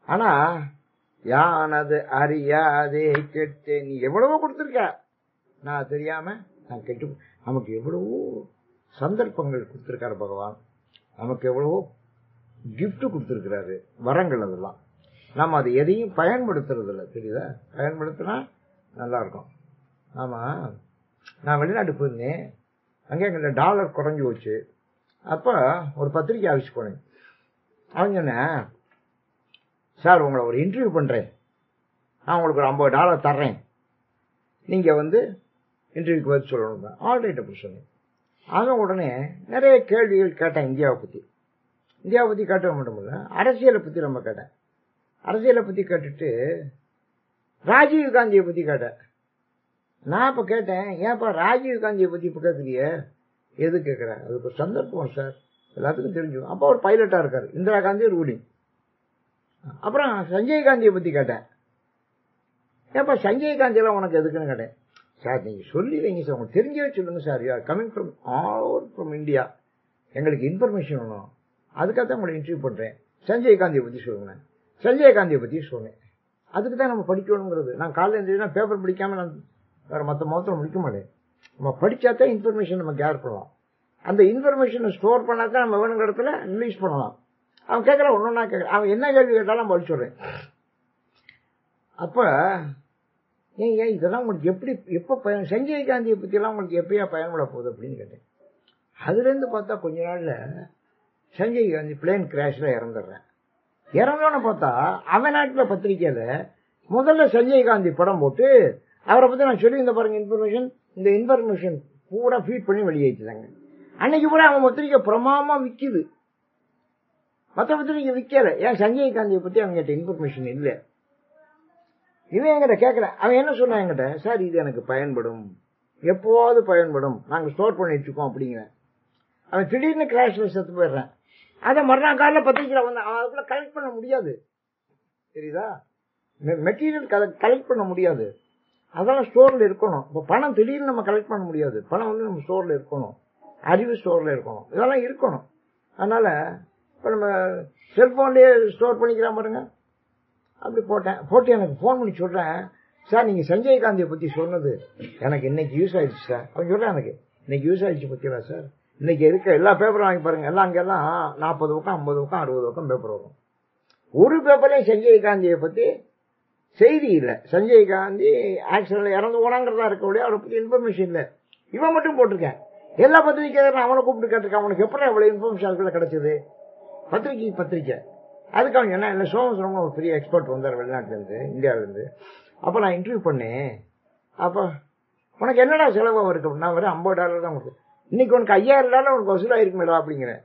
ஆனா யானது அறியாதே கெட்டே, நீ எவ்வளவோ கொடுத்திருக்க, நான் தெரியாம நான் கெட்டு. நமக்கு எவ்வளவோ சந்தர்ப்பங்கள் கொடுத்திருக்காரு பகவான், நமக்கு எவ்வளவோ கிஃப்ட் கொடுத்திருக்கிறாரு, வரங்கள். அதெல்லாம் நம்ம அது எதையும் பயன்படுத்துறது இல்லை, தெரியுதா? பயன்படுத்தினா நல்லா இருக்கும். ஆமா, நான் வெளிநாட்டு போயிருந்தேன், அங்கே எங்கிட்ட டாலர் குறைஞ்சு போச்சு. அப்ப ஒரு பத்திரிகை ஆஃபீஸ் போனேன். அவங்க சொன்னேன், சார் உங்களை ஒரு இன்டர்வியூ பண்றேன், நான் உங்களுக்கு ஒரு $50 தர்றேன், நீங்க இன்டர்வியூக்கு பதில் சொல்லணும். ஆல்ரைட் அப்படி சொன்னேன். அவன் உடனே நிறைய கேள்விகள் கேட்டேன். இந்தியாவை பத்தி கேட்ட மட்டும் இல்ல, அரசியலை பத்தி ரொம்ப கேட்டேன். அரசியலை பத்தி கேட்டுட்டு ராஜீவ் காந்தியை பத்தி கேட்டேன். நான் இப்ப கேட்டேன், ஏன்ப்பா ராஜீவ் காந்தியை பத்தி இப்ப கேட்குறிய, எது கேட்கிறேன், அது ஒரு சந்தர்ப்பம் சார், எல்லாத்துக்கும் தெரிஞ்சுக்கும். அப்ப ஒரு பைலட்டா இருக்காரு, இந்திரா காந்தி ரூலிங். அப்புறம் சஞ்சய் காந்தியை பத்தி கேட்டேன், ஏப்பா சஞ்சய் காந்தி எல்லாம் உனக்கு எதுக்குன்னு கேட்டேன். சார் நீங்க சொல்லி வைங்க சார், உங்களுக்கு தெரிஞ்சே சொல்லுங்க sir, you are coming from all over from India, எங்களுக்கு இன்ஃபர்மேஷன் வேணும், அதுக்காக உங்களை இன்டர்வியூ பண்றேன், சஞ்சய் காந்தியை பத்தி சொல்லுங்க. சஞ்சய் காந்தியை பத்தி சொன்னேன். அதுக்கு தான் நம்ம படிக்கணுங்கிறது. நான் காலையில் எழுந்திரிச்சா பேப்பர் படிக்காம நான் வேற மற்ற மொத்தம் முடிக்க மாட்டேன். நம்ம படிச்சாதான் இன்ஃபர்மேஷன் நம்ம கேர் பண்ணலாம். அந்த இன்ஃபர்மேஷனை ஸ்டோர் பண்ணாதான் நம்ம வேணுங்கிற இடத்துல ரிலீஸ் பண்ணலாம். அவன் கேட்கற ஒன்னொன்னா கேட்கற, அவன் என்ன கேள்வி கேட்டாலும் பதில் சொல்றேன். அப்ப ஏன் இதெல்லாம் உங்களுக்கு எப்படி எப்ப பயன், சஞ்சய் காந்தியை பத்தி எல்லாம் உங்களுக்கு எப்பயா பயன்பட போகுது அப்படின்னு கேட்டேன். அதுல இருந்து பார்த்தா கொஞ்ச நாள்ல சஞ்சய் காந்தி பிளேன் கிராஷ்ல இறந்துடுறேன். இறந்தோன்னு பார்த்தா அவன் நாட்டுல பத்திரிக்கையில முதல்ல சஞ்சய் காந்தி படம் போட்டு அவரை பத்தி நான் சொல்லி இந்த பாருங்க இன்ஃபர்மேஷன், இந்த இன்ஃபர்மேஷன் பூரா ஃபீட் பண்ணி வெளியேற்றுதாங்க. அன்னைக்கு பூரா அவன் பத்திரிக்கை பிரமாமா விக்குது, மற்ற பத்திரிக்கை விக்கல. ஏன் சஞ்சய் காந்தியை பத்தி அவங்ககிட்ட இன்ஃபர்மேஷன் இல்ல. இவன் என்கிட்ட கேட்கறேன், அவன் என்ன சொன்னான் என்கிட்ட, சார் இது எனக்கு பயன்படும், எப்போவாது பயன்படும், நாங்க ஸ்டோர் பண்ணி வச்சுக்கோம் அப்படிங்கிற. அவன் திடீர்னு கிராஷ்ல செத்து போயிடுறான். அதை மறுநாள் காலைல பத்திரிக்கையில அதுக்குள்ள கலெக்ட் பண்ண முடியாது, தெரியுதா, மெட்டீரியல் கலெக்ட் பண்ண முடியாது, அதெல்லாம் ஸ்டோர்ல இருக்கணும். இப்போ பணம் திடீர்னு நம்ம கலெக்ட் பண்ண முடியாது, பணம் நம்ம ஸ்டோர்ல இருக்கணும், அறிவு ஸ்டோர்ல இருக்கணும், இதெல்லாம் இருக்கணும். அதனால இப்போ நம்ம செல்போன்லயே ஸ்டோர் பண்ணிக்கலாம் பாருங்க. அப்படி போட்டு எனக்கு போன் பண்ணி சொல்றேன், சார் நீங்க சஞ்சய் காந்தியை பத்தி சொன்னது எனக்கு இன்னைக்கு யூஸ் ஆயிடுச்சு சார். அவன் சொல்றேன், எனக்கு இன்னைக்கு யூஸ் ஆயிடுச்சு பத்தியா சார், இன்னைக்கு இருக்க எல்லா பேப்பரும் வாங்கி பாருங்க, எல்லாம் அங்கெல்லாம் 40 பக்கம் 50 பக்கம் 60 பக்கம் பேப்பர் வரும். ஒரு பேப்பர்லயும் சஞ்சய் காந்தியை பத்தி செய்தி இல்ல. சஞ்சய் காந்தி ஆக்சிடென்ட்ல இறந்து போனாங்கிறதா இருக்க முடியாது, அவரை பத்தி இன்ஃபர்மேஷன் இல்ல. இவன் மட்டும் போட்டிருக்கேன். எல்லா பத்திரிக்கையாளரும் அவனை கூப்பிட்டு கேட்டிருக்கான், அவனுக்கு எப்படி அவ்வளவு இன்ஃபர்மேஷன் அதுக்குள்ள கிடைச்சது, பத்திரிக்கை. அதுக்கு அவங்க என்ன இல்ல, சோமசுரம்னு ஒரு பெரிய எக்ஸ்பர்ட் வந்தார் வெளிநாட்டுல இருந்து, இந்தியாவில இருந்து. அப்ப நான் இன்டர்வியூ பண்ணேன். அப்ப உனக்கு என்னடா செலவு இருக்கு, நான் வெறும் $50 தான் கொடுத்தேன். இன்னைக்கு உனக்கு $5000 உனக்கு வசூலாயிருக்குமேடா அப்படிங்கிறேன்.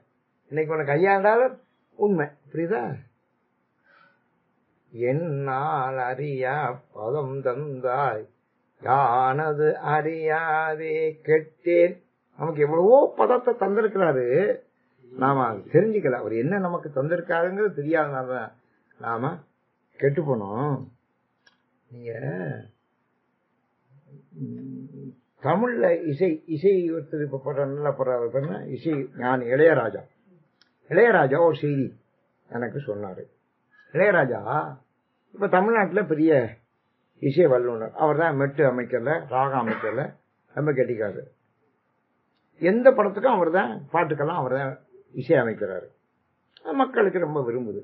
இன்னைக்கு உனக்கு $5000 உண்மை, புரியுதா. என்னால் அறியா பதம் தந்தாய் யானது அறியாதே கெட்டேன். நமக்கு எவ்வளவோ பதத்தை தந்திருக்கிறாரு, நாம தெரிஞ்சுக்கல. அவர் என்ன நமக்கு தந்திருக்காருங்கிறது தெரியாதனாலதான் நாம கெட்டு போனோம். நீங்க தமிழ்ல இசை ஒருத்தர் இப்ப போடுற நல்லா போடுற இசை ஞானி இளையராஜா ஒரு செய்தி எனக்கு சொன்னாரு. இளையராஜா இப்ப தமிழ்நாட்டுல பெரிய இசை வல்லுநர். அவர் தான் மெட்டு அமைக்கல, ராகம் அமைக்கல, ரொம்ப கெட்டிக்காரு. எந்த படத்துக்கும் அவர் தான், பாட்டுக்கெல்லாம் அவர் தான் இசை அமைக்கிறாரு. மக்களுக்கு ரொம்ப விரும்புது.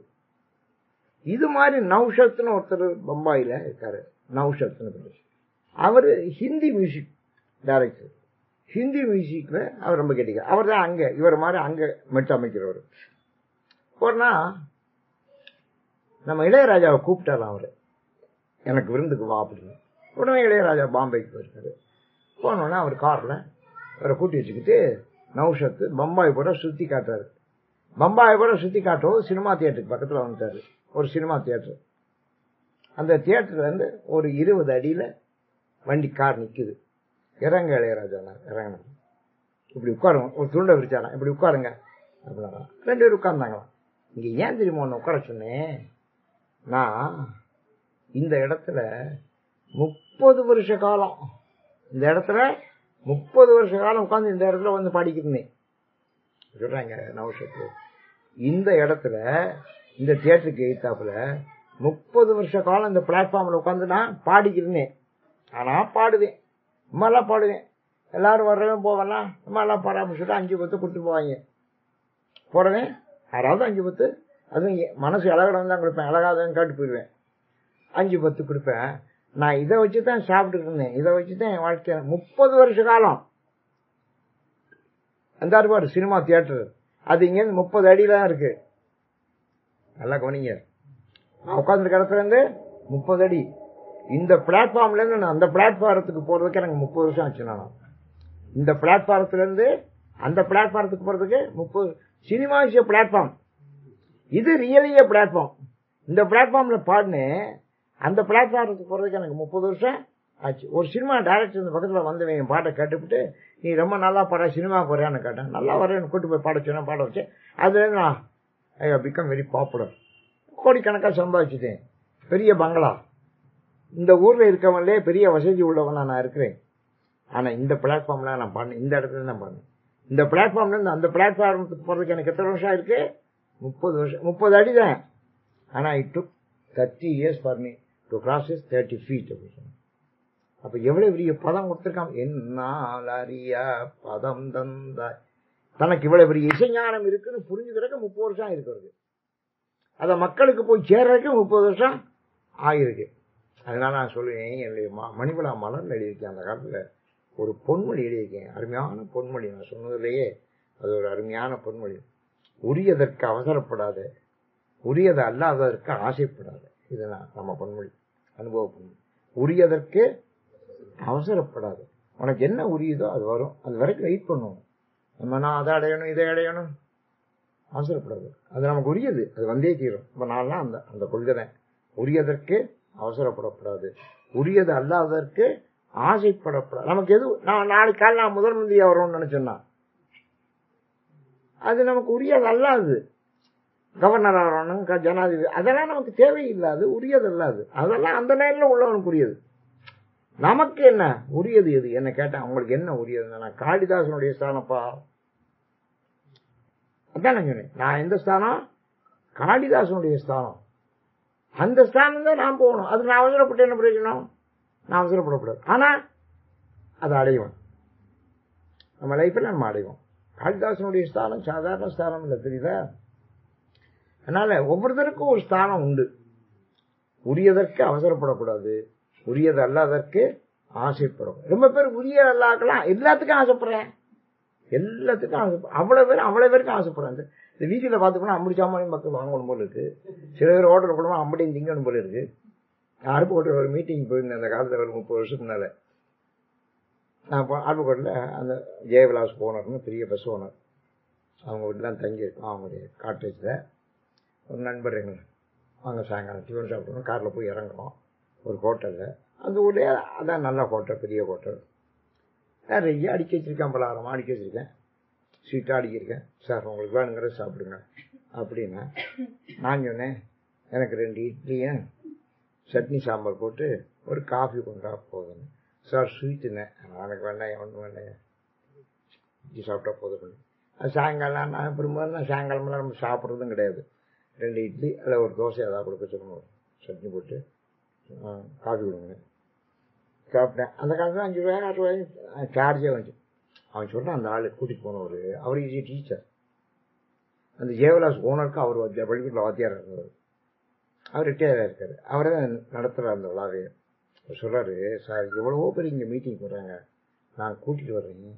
இது மாதிரி நௌஷத்னு ஒருத்தர் பம்பாயில இருக்காரு. நௌஷத்னு அவரு ஹிந்தி மியூசிக் டைரக்டர். ஹிந்தி மியூசிக்ல அவர் ரொம்ப கெட்டிக்காரு. அவர் தான் அங்க இவர் மாதிரி அங்க மெட்டு அமைக்கிறவர். போனா நம்ம இளையராஜாவை கூப்பிட்டாராம் அவரு, எனக்கு விருந்துக்கு வா அப்படின்னு. உடனே இளையராஜா பாம்பேக்கு போயிருக்காரு. போனோன்னா அவர் கார்ல அவரை கூட்டி வச்சுக்கிட்டு நௌஷத்து பம்பாய் கூட சுத்தி காட்டுறாரு. பம்பாய் கூட சுத்தி காட்டுவோம். சினிமா தியேட்டருக்கு பக்கத்துல வந்துட்டாரு, ஒரு சினிமா தியேட்டர். அந்த தியேட்டர்ல இருந்து ஒரு 20 அடியில வண்டி கார் நிக்குது. இறங்க இளையராஜா இறங்கினாங்க. இப்படி உட்காருங்க, ஒரு துண்டை விரிச்சாராம், இப்படி உட்காருங்க அப்படின்னா 2 பேர் உட்கார்ந்தாங்களாம். இங்க ஏன் தெரியுமா ஒன்னு உட்கார சொன்னேன், நான் இந்த இடத்துல 30 வருஷ காலம், இந்த இடத்துல 30 வருஷ காலம் உட்கார்ந்து இந்த இடத்துல வந்து பாடிக்கிருந்தேன் சொல்றாங்க நௌஷத்து. இந்த இடத்துல இந்த தியேட்டருக்கு எய்த்தாப்புல 30 வருஷ காலம் இந்த பிளாட்ஃபார்ம்ல உட்காந்து நான் பாடிக்கிருந்தேன். ஆனா பாடுவேன், அம்மாலாம் பாடுவேன். எல்லாரும் வர்றவன் போவெல்லாம் அம்மாலாம் பாடாம சொல்லிட்டு 5-10 கொடுத்து போவாங்க. போடுவேன், யாராவது 5-10, அதுவும் மனசு அழகடம் தான் கொடுப்பேன், அழகாதான் காட்டு போயிடுவேன். 5-10 கொடுப்பேன். நான் இதை வச்சுதான் சாப்பிட்டு இருந்தேன், இதை வச்சுதான் என் வாழ்க்கை 30 வருஷ காலம். அந்த பாரு சினிமா தியேட்டர் அது இங்க 30 அடியில தான் இருக்கு. நல்லா கவனிங்க. நான் உட்கார்ந்துருக்க இடத்துல இருந்து 30 அடி. இந்த பிளாட்ஃபார்ம்ல இருந்து நான் அந்த பிளாட்ஃபாரத்துக்கு போறதுக்கு எனக்கு 30 வருஷம் ஆச்சு. நான் இந்த பிளாட்ஃபாரத்துல இருந்து அந்த பிளாட்ஃபாரத்துக்கு போறதுக்கு 30. சினிமா இஸ் எ பிளாட்ஃபார்ம், இது ரியலிய பிளாட்ஃபார்ம். இந்த பிளாட்ஃபார்ம்ல பாடினேன், அந்த பிளாட்ஃபாரத்துக்கு போறதுக்கு எனக்கு 30 வருஷம் ஆச்சு. ஒரு சினிமா டைரக்டர் இந்த பக்கத்துல வந்து என் பாட்டை கேட்டுவிட்டு, நீ ரொம்ப நல்லா பாட, சினிமாவுக்கு வரையான்னு கேட்டேன். நல்லா வரேன்னு கூட்டு போய் பாட சொன்னேன், பாட வச்சேன். அதுல நான் ஐ பிகம் வெரி பாப்புலர். கோடிக்கணக்காக சம்பாதிச்சுட்டேன், பெரிய பங்களா. இந்த ஊர்ல இருக்கவங்களே பெரிய வசதி உள்ளவனா நான் இருக்கிறேன். ஆனா இந்த பிளாட்ஃபார்ம்ல நான் பாடினேன், இந்த இடத்துல தான் பாடினேன். இந்த பிளாட்ஃபார்ம்ல இருந்து அந்த பிளாட்ஃபார்முக்கு போறதுக்கு எனக்கு எத்தனை வருஷம் இருக்கு? 30 வருஷம். 30 அடி தான். ஆனா it took 30 years for me to cross 30 feet. அப்ப எவ்வளவு பெரிய பதம் கொடுத்திருக்கான். என்னால் அறிய பதம் தந்தாய். தனக்கு இவ்வளவு பெரிய இசைஞானம் இருக்குன்னு புரிஞ்சுக்கிறதுக்கு 30 வருஷம் இருக்கிறது. அத மக்களுக்கு போய் சேர்றதுக்கு 30 வருஷம் ஆயிருக்கு. அதனால நான் சொல்லுவேன், என்னுடைய மணிவிழா மலர்ல எழுதியிருக்கேன். அந்த காலத்துல ஒரு பொன்மொழி எழுதியிருக்கேன், அருமையான பொன்மொழி. நான் சொன்னதுலேயே அது ஒரு அருமையான பொன்மொழி. உரியதற்கு அவசரப்படாத, உரியது அல்லாததற்கு ஆசைப்படாத. இதுதான் நம்ம பொன்மொழி, அனுபவ பொன்மொழி. உரியதற்கு அவசரப்படாது. உனக்கு என்ன உரியதோ அது வரும், அது வரைக்கும் வெயிட் பண்ணுவோம். நம்ம நான் அதை அடையணும் இதை அடையணும் அவசரப்படாது. அது நமக்கு உரியது, அது வந்தே தீரும். இப்ப நான்லாம் அந்த கொள்கை தான். உரியதற்கு அவசரப்படக்கூடாது, உரியது அல்லாததற்கு ஆசைப்படப்படாது. நமக்கு எது, நான் நாளைக்கு கால நான் முதல் மந்திரியா வரும்னு நினைச்சேன்னா அது நமக்கு உரியது அல்லாது. கவர்னர் ஆகணும், ஜனாதிபதி, அதெல்லாம் நமக்கு தேவையில்லாது, உரியது அல்லாது. அதெல்லாம் அந்த நேரில் உள்ளவனுக்கு உரியது. நமக்கு என்ன உரியது? எது என்ன கேட்டா, உங்களுக்கு என்ன உரியது? நான் காளிதாசனுடைய ஸ்தானப்பா. அதான் நான் சொன்னேன், நான் எந்த ஸ்தானம்? காளிதாசனுடைய ஸ்தானம். அந்த ஸ்தானம் தான் நான் போகணும். அதுக்கு நான் அவசரப்பட்டு என்ன பிரயோஜனம்? நான் அவசரப்படக்கூடாது. ஆனா அதை அடைவோம், நம்ம லைஃப்ல நம்ம அடைவோம். காளிதாசனுடைய ஸ்தானம் சாதாரண ஸ்தானம் இல்லை, தெரியுதா? அதனால ஒவ்வொருத்தருக்கும் ஒரு ஸ்தானம் உண்டு. உரியதற்கு அவசரப்படக்கூடாது, உரியது அல்லாதற்கு ஆசைப்படும். ரொம்ப பேர் உரிய அல்லாக்கலாம் எல்லாத்துக்கும் ஆசைப்படுறேன், எல்லாத்துக்கும் ஆசைப்படுறேன். அவ்வளவு பேருக்கும் ஆசைப்படுறேன். இந்த வீட்டில் பார்த்துக்கணும், அம்படி சாமானியும் மக்கள் வாங்கணும் போல இருக்கு. சில பேர் ஹோட்டல் போடுவோம், அம்படியும் திங்கணும் போல இருக்கு. அருப்புக்கோட்டையில் ஒரு மீட்டிங் போயிருந்தேன் அந்த காலத்தில், ஒரு 30 வருஷத்துக்கு முன்னால. நான் அருப்புக்கோட்டையில் அந்த ஜெயவிலாஸ் ஓனர்னு பெரிய பஸ் ஓனர், அவங்க வீட்டுலாம் தங்கியிருக்கோம். அவங்களுடைய காட்டேஜில் ஒரு நண்பர் எங்களை வாங்க சாயங்காலம் டிஃபன் சாப்பிடணும், காரில் போய் இறங்குறோம் ஒரு ஹோட்டலில். அந்த ஊர்லேயே அதான் நல்ல ஹோட்டல், பெரிய ஹோட்டல். நிறைய அடிக்க வச்சிருக்கேன், பலகாரமாக அடிக்க வச்சிருக்கேன், ஸ்வீட்டாக அடிக்கிருக்கேன். சார் உங்களுக்கு வேணுங்கிற சாப்பிடுங்க அப்படின்னா நான் சொன்னேன், எனக்கு 2 இட்லியும் சட்னி சாம்பார் போட்டு ஒரு காஃபி கொண்டா போதும். சார் ஸ்வீட்டுன்னு, எனக்கு வேண்டாம், ஒன்றும் வேண்டாம், இட்லி சாப்பிட்டா போதும். அது சாயங்காலம் நான் பெரும்பாலும் சாயங்காலமெல்லாம் நம்ம சாப்பிட்றதும் கிடையாது. 2 இட்லி அதில் ஒரு தோசை ஏதாவது கொடுக்க சொல்லணும், சட்னி போட்டு காஃபி கொடுங்க. சாப்பிட்டேன். அந்த காலத்தில் 5 ரூபாய் 6 ரூபாய் சார்ஜே வந்துச்சு. அவன் சொல்கிறான், அந்த ஆள் கூட்டிகிட்டு போனவர், அவர் ஈஸி டீச்சர். அந்த ஜெயவிலாஸ் ஓனருக்கு அவர் பள்ளிக்கூட்டில் வாத்தியார் இருந்தவர், அவர் ரிட்டையராக இருக்காரு. அவரே நடத்துகிறார் அந்த விழாவே. அவர் சொல்கிறாரு, சார் எவ்வளவோ பேர் இங்கே மீட்டிங் போடுறாங்க, நான் கூட்டிகிட்டு வர்றேன்,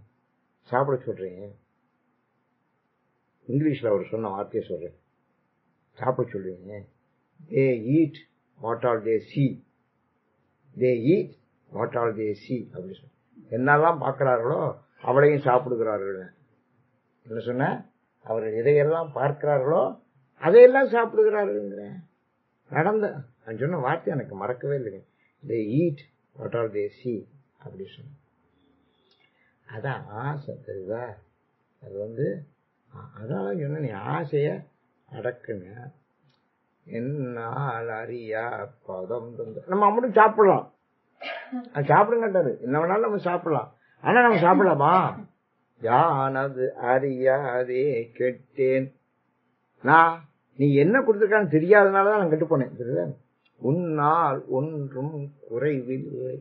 சாப்பிட சொல்கிறேன். இங்கிலீஷில் அவர் சொன்ன வார்த்தையை சொல்கிறேன், சாப்பிட சொல்லுவீங்க. They eat what all they see, they eat what all they see அப்படி சொன்ன. என்னெல்லாம் பார்க்கிறார்களோ அவளையும் சாப்பிடுகிறார்கள். என்ன சொன்ன? அவர்கள் எதையெல்லாம் பார்க்கிறார்களோ அதையெல்லாம் சாப்பிடுகிறார்கள். நடந்த நான் சொன்ன வார்த்தை எனக்கு மறக்கவே இல்லைங்க. They eat what all they see அப்படி சொன்ன. அதான் ஆசை, தெரியுதா? அது அதனால சொன்ன, நீ ஆசைய அடக்குங்க. என்னால் அறியா பதம் தந்த. நம்ம மட்டும் சாப்பிடலாம், சாப்பிடுங்கட்டாரு, என்ன வேணாலும் நம்ம சாப்பிடலாம். ஆனா நம்ம சாப்பிடலாமா? யானது அறியாதே கெட்டேன். நீ என்ன கொடுத்துருக்கான்னு தெரியாதனாலதான் நான் கெட்டு போனேன், தெரியுதா? உன்னால் ஒன்றும் குறைவில்லை.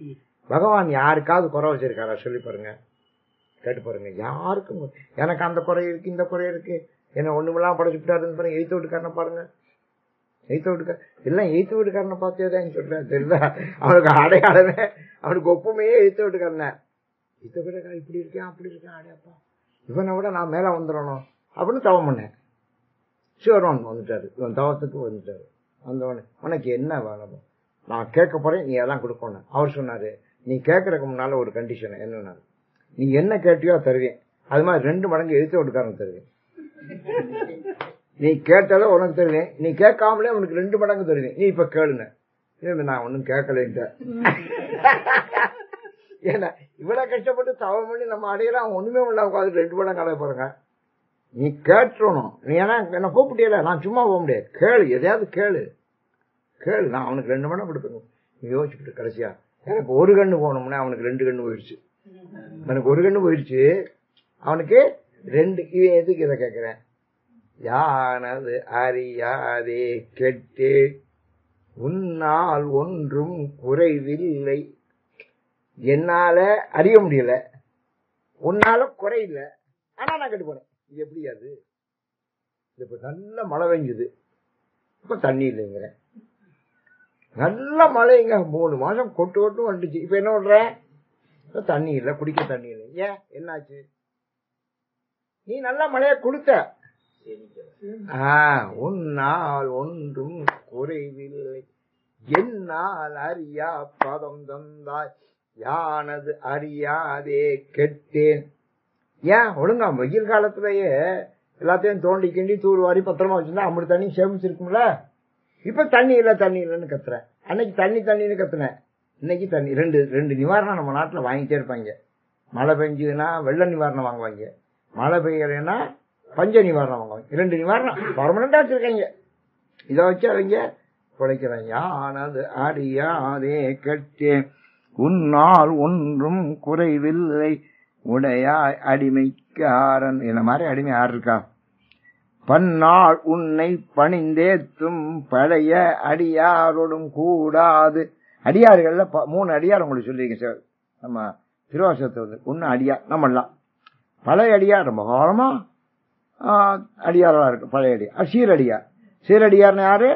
பகவான் யாருக்காவது குறை வச்சிருக்காரா? சொல்லி பாருங்க, கேட்டு பாருங்க. யாருக்கும் எனக்கு அந்த குறை இருக்கு, இந்த குறை இருக்கு, என்ன ஒண்ணுமெல்லாம் படைச்சுட்டாருன்னு பாருங்க. எய்த்த வீட்டுக்காரனை பாருங்க, எய்த்த வீட்டுக்கார எல்லாம் எய்த்த வீட்டுக்காரனை பார்த்தேதான் சொல்றேன், தெரியுதா? அவனுக்கு அடையாளமே, அவனுக்கு ஒப்புமையே எய்த்த வீட்டுக்காரன. எய்த்த வீட்டுக்காரன் இப்படி இருக்கேன் அப்படி இருக்கேன், அடையாப்பா இவனை விட நான் மேல வந்துடணும் அப்படின்னு தவம் பண்ணேன். சிவருமான் வந்துட்டாரு, இவன் தவத்துக்கு வந்துட்டாரு. வந்தவொடனே உனக்கு என்ன வேணும், நான் கேட்க போறேன், நீ எல்லாம் கொடுக்கணும். அவர் சொன்னாரு, நீ கேட்கறதுக்கு முன்னால ஒரு கண்டிஷன் என்னன்னா, நீ என்ன கேட்டியோ தருவேன், அது மாதிரி 2 மடங்கு எழுத்து விட்டுக்காரன் தருவேன். நீ கேட்டாலும் உனக்கு தருவேன், நீ கேட்காமலே உனக்கு 2 மடங்கு தருவேன், நீ இப்ப கேளுங்க. நான் ஒன்னும் கேட்கலன்ட்ட. ஏன்னா இவ்வளவு கஷ்டப்பட்டு தவம் பண்ணி நம்ம அடையலாம், ஒண்ணுமே இல்லாம உட்காந்து 2 மடங்கு அடைய போறேங்க. நீ கேட்டுறணும். நீ ஏன்னா என்ன கூப்பிட்டியல, நான் சும்மா போக முடியாது, கேளு, எதையாவது கேளு கேளு, நான் அவனுக்கு 2 மடங்கு கொடுப்பேன். நீ யோசிச்சுட்டு கடைசியா எனக்கு 1 கண்ணு போகணும்னா அவனுக்கு 2 கண்ணு போயிடுச்சு. எனக்கு 1 கண்ணு போயிடுச்சு, அவனுக்கு 2. இவன் எதுக்கு இதை கேட்கிறேன்? யானது அறியாதே கெட்டு உன்னால் ஒன்றும் குறைவில்லை. என்னால அறிய முடியல, உன்னால குறையில்ல, ஆனா நான் கெட்டு போனேன். இது எப்படி? அது இப்ப நல்ல மழை பெஞ்சுது, இப்ப தண்ணி இல்லைங்கிற. நல்ல மழைங்க, 3 மாசம் கொட்டு கொட்டு வந்துச்சு, இப்ப என்ன பண்ற? தண்ணி இல்ல, குடிக்க தண்ணி இல்லை. ஏன், என்னாச்சு? நீ நல்ல மழைய கொடுத்த. உன்னால் ஒன்றும் குறைவில்லை, என்னால் அறியா பதம் தந்தாய், யானது அறியாதே கெட்டேன். ஏன் ஒழுங்கா வெயில் காலத்திலேயே எல்லாத்தையும் தோண்டி கிண்டி தூர் வாரி பத்திரமா வச்சிருந்தா அப்படி தண்ணி சேமிச்சிருக்கும்ல. இப்ப தண்ணி இல்ல தண்ணி இல்லைன்னு கத்துறேன். அன்னைக்கு தண்ணின்னு கத்துனேன், இன்னைக்கு தண்ணி. ரெண்டு நிவாரணம் நம்ம நாட்டுல வாங்கிட்டே இருப்பாங்க. மழை பெஞ்சதுன்னா வெள்ள நிவாரணம் வாங்குவாங்க, மழை பெய்யலைன்னா பஞ்ச நிவாரணம் வாங்குவாங்க. 2 நிவாரணம் பர்மனண்டா வச்சிருக்காங்க. இதை வச்சு அவங்க குறைக்கிறாங்க. ஆனது அறியாதே கெட்டேன், உன்னால் ஒன்றும் குறைவில்லை, உடையாய் அடிமைக்காரன். இந்த மாதிரி அடிமை யார் இருக்கா? பன்னாள் உன்னை பணிந்தேத்தும் பழைய அடியாரோடும் கூடாது. அடியார்கள்ல 3 அடியார் உங்களுக்கு சொல்லிருக்கேன் சார். நம்ம திருவாசகத்தை வந்து 1 அடியார் நம்மளாம் பழைய அடியார், ரொம்ப காலமா அடியாரா இருக்கு பழைய அடியார். சீரடியார்னு யாரு?